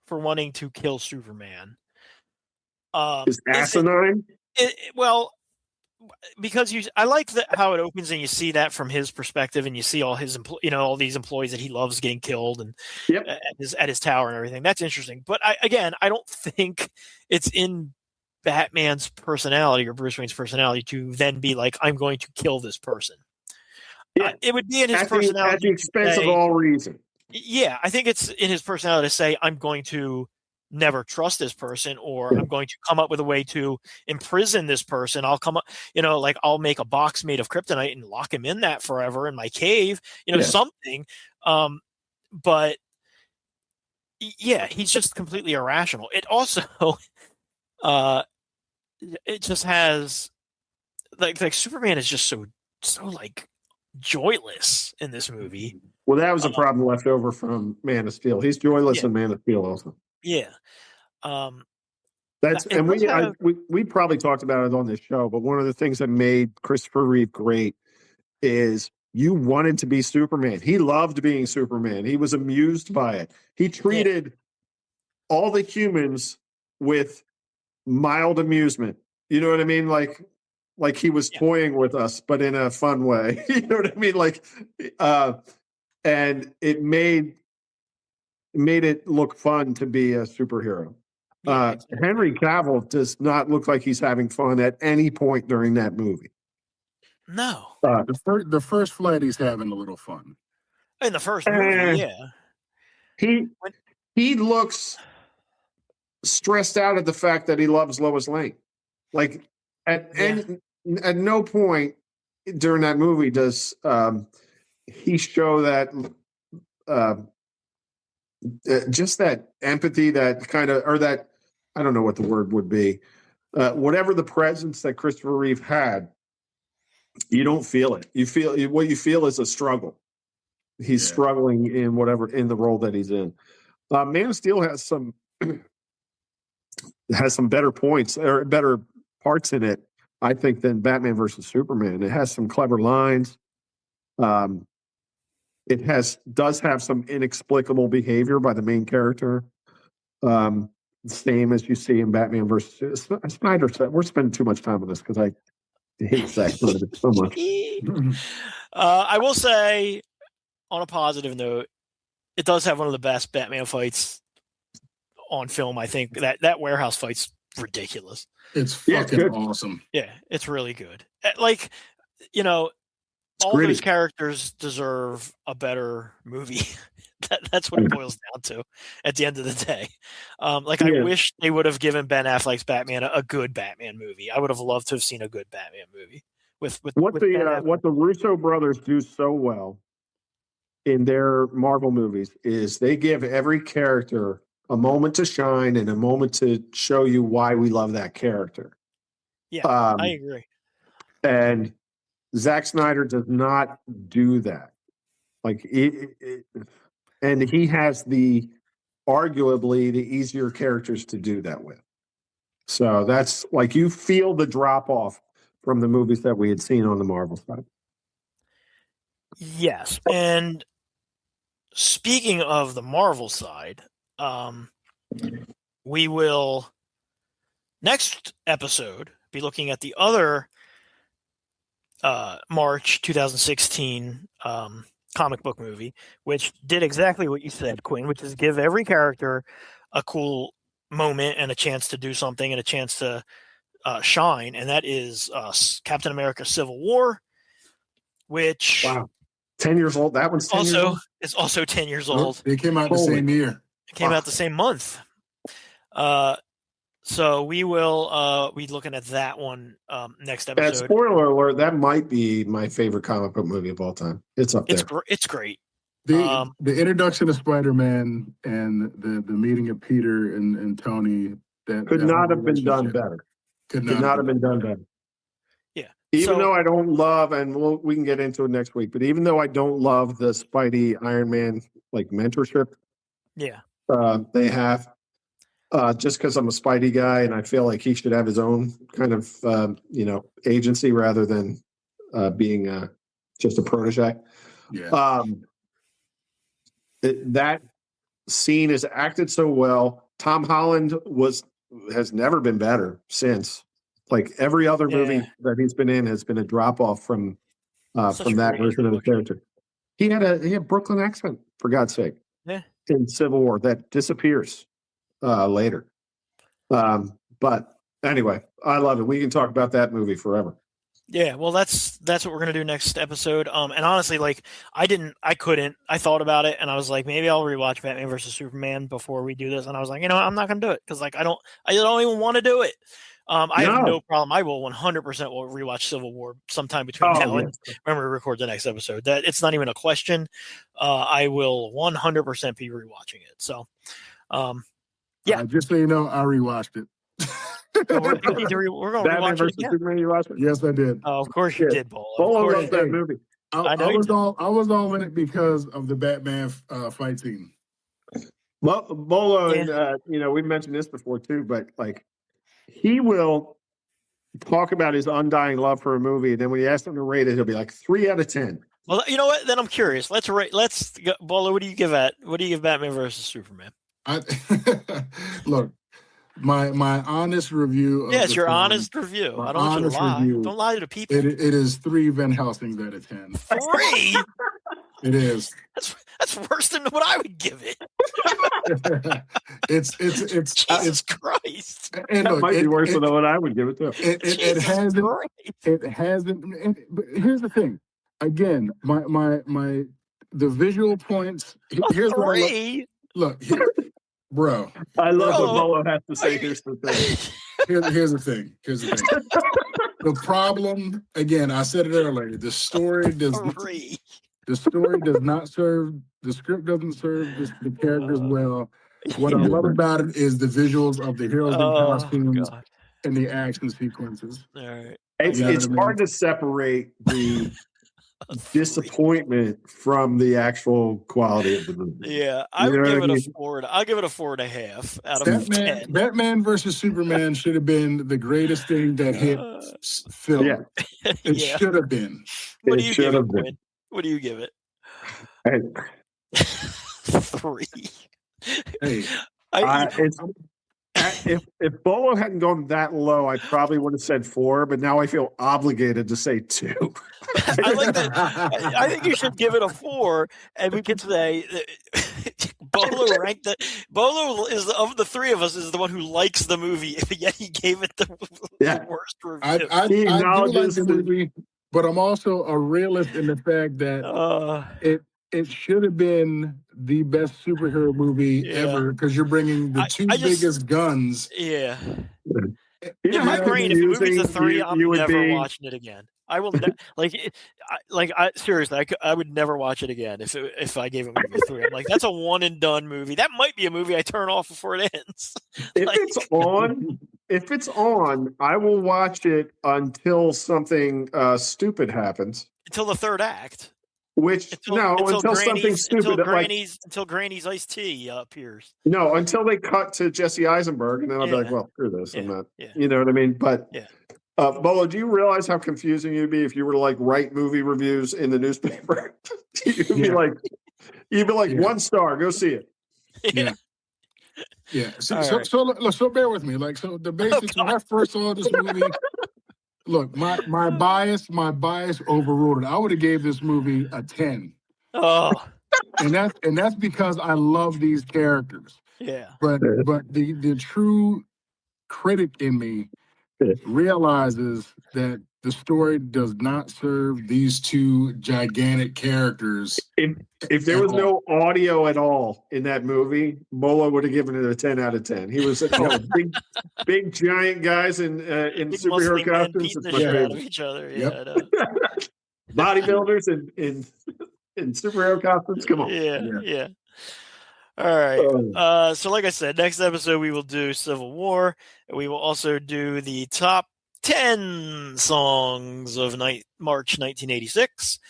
for wanting to kill Superman is asinine. Well, because I like how it opens and you see that from his perspective, and you see all his all these employees that he loves getting killed, and at his tower and everything. That's interesting. But I don't think it's in Batman's personality or Bruce Wayne's personality to then be like, I'm going to kill this person. Yeah, it would be in his personality at the expense of all reason. Yeah, I think it's in his personality to say, I'm going to never trust this person, or I'm going to come up with a way to imprison this person. I'll come up, I'll make a box made of kryptonite and lock him in that forever in my cave, something. But yeah, he's just completely irrational. It also, it just has like Superman is just so like joyless in this movie. Well, that was a problem left over from Man of Steel. He's joyless in Man of Steel also. Yeah. We probably talked about it on this show, but one of the things that made Christopher Reeve great is you wanted to be Superman. He loved being Superman. He was amused by it. He treated all the humans with mild amusement. You know what I mean? Like he was toying with us, but in a fun way. You know what I mean? And it made it look fun to be a superhero. Henry Cavill does not look like he's having fun at any point during that movie. No. The first flight he's having a little fun. In the first movie, He looks stressed out at the fact that he loves Lois Lane. Like at no point during that movie does he show that just that empathy, that kind of, or that, I don't know what the word would be, whatever the presence that Christopher Reeve had, you don't feel it. What you feel is a struggle. He's struggling in the role that he's in. Man of Steel has some better points or better parts in it, I think, than Batman versus Superman. It has some clever lines. It does have some inexplicable behavior by the main character. Same as you see in Batman versus Snyder. We're spending too much time on this because I hate that so much. I will say, on a positive note, it does have one of the best Batman fights on film. I think that warehouse fight's ridiculous. It's fucking awesome. Yeah, it's really good. all those characters deserve a better movie. That's what it boils down to at the end of the day. I wish they would have given Ben Affleck's Batman a good Batman movie. I would have loved to have seen a good Batman movie with what Ben Affleck. What the Russo brothers do so well in their Marvel movies is they give every character a moment to shine and a moment to show you why we love that character. Yeah, I agree. And Zack Snyder does not do that. And he has arguably the easier characters to do that with. So that's you feel the drop off from the movies that we had seen on the Marvel side. Yes. And speaking of the Marvel side, we will next episode be looking at the other March 2016 comic book movie, which did exactly what you said, Quinn, which is give every character a cool moment and a chance to do something and a chance to shine, and that is Captain America: Civil War, which 10 years old. That one's 10 years old. It's also 10 years old. It came out the same year. It came out the same month. So we will be looking at that one next episode. Spoiler alert, that might be my favorite comic book movie of all time. It's up there. It's great. The introduction of Spider-Man and the meeting of Peter and Tony could not have been done better. Could not have been done better. Yeah. Even though I don't love, and we can get into it next week, but even though I don't love the Spidey Iron Man mentorship, they have. Just because I'm a Spidey guy and I feel like he should have his own kind of, agency rather than being just a protege. Yeah. That scene is acted so well. Tom Holland has never been better since. Every other movie that he's been in has been a drop off from that version of the character. He had a Brooklyn accent, for God's sake. Yeah. In Civil War that disappears later. But anyway, I love it. We can talk about that movie forever. Yeah, well, that's what we're gonna do next episode. And honestly, I thought about it, and I was like, maybe I'll rewatch Batman versus Superman before we do this. And I was like, I'm not gonna do it because I don't even want to do it. I have no problem. I will 100% will rewatch Civil War sometime between now and when we record the next episode. That it's not even a question. I will 100% be rewatching it. So, just so you know, I rewatched it. We're going to rewatch it again. Superman, you watched it? Yes, I did. Oh, of course you did, Bolo. Bolo loved that movie. I was all in it because of the Batman fight scene. Well, Bolo, and we mentioned this before too, but he will talk about his undying love for a movie, and then when you ask him to rate it, he'll be like 3 out of 10. Well, you know what? Then I'm curious. Let's go, Bolo. What do you give Batman versus Superman? Look, my honest review. Yes, your honest review. I don't want you to lie. Don't lie to people. It is 3 Van Helsings out of 10. 3. It is. That's worse than what I would give it. It's Jesus Christ. And look, might be worse than what I would give it too. It hasn't. But here's the thing. Again, the visual points. Here's what I look. Bro, I love what Bolo has to say. Here's the thing. Here's the thing. The problem, again, I said it earlier. The story does not serve. The script doesn't serve the characters well. What I love about it is the visuals of the heroes and costumes and the action sequences. All right. It's hard to seperate the disappointment from the actual quality of the movie. Yeah, I would give it a 4. I'll give it a 4.5 out of 10. Batman versus Superman should have been the greatest thing that hit film. Yeah. It should have been. What do you give it, Quinn? What do you give it? 3. Hey, if Bolo hadn't gone that low, I probably would have said 4, but now I feel obligated to say 2. I like that. I think you should give it a 4, and we can say Bolo ranked it. Bolo is of the 3 of us is the one who likes the movie, yet he gave it the worst review. I do like the movie. but I'm also a realist in the fact that it should have been the best superhero movie ever because you're bringing the two biggest guns. Yeah. You know In my how brain, if the movie's a confusing 3, I'm you would never be? watching it again. I will seriously, I would never watch it again if I gave a movie a 3. I'm like, that's a one and done movie. That might be a movie I turn off before it ends. If it's on, I will watch it until something stupid happens. Until the third act. Until something stupid until Granny's iced tea appears. No, until they cut to Jesse Eisenberg, and then I'll be like, well, screw this. I'm not. Yeah. You know what I mean? But Bolo, do you realize how confusing you'd be if you were to like write movie reviews in the newspaper? You'd be like 1 star, go see it. Yeah. Yeah. So bear with me. So the basics. When I first saw this movie, look, my bias overruled it. I would have gave this movie a 10. Oh. And that's because I love these characters. Yeah. But the true critic in me realizes that the story does not serve these two gigantic characters. If there was no audio at all in that movie, Bolo would have given it a 10 out of 10. He was big giant guys in superhero costumes. The shit out of each other. Yeah, I know. Bodybuilders in superhero costumes. Come on. Yeah. All right. So like I said, next episode we will do Civil War. We will also do the top 10 songs of March 1986.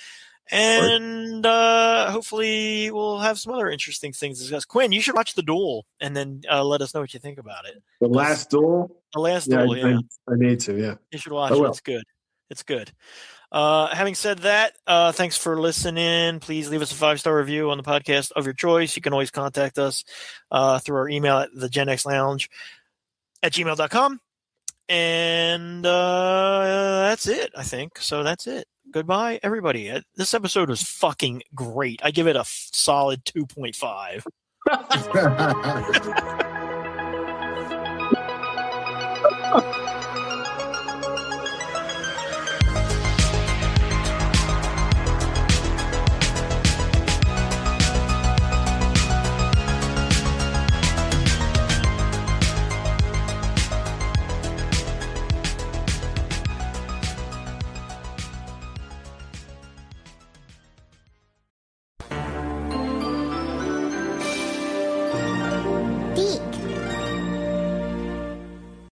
And hopefully we'll have some other interesting things to discuss. Quinn, you should watch The Duel and then let us know what you think about it. The Last Duel? The Last Duel, yeah. I need to, yeah. You should watch it. It's good. It's good. Having said that, thanks for listening. Please leave us a 5-star review on the podcast of your choice. You can always contact us through our email at thegenxlounge@gmail.com. And that's it, I think. So that's it. Goodbye, everybody. This episode was fucking great. I give it a solid 2.5.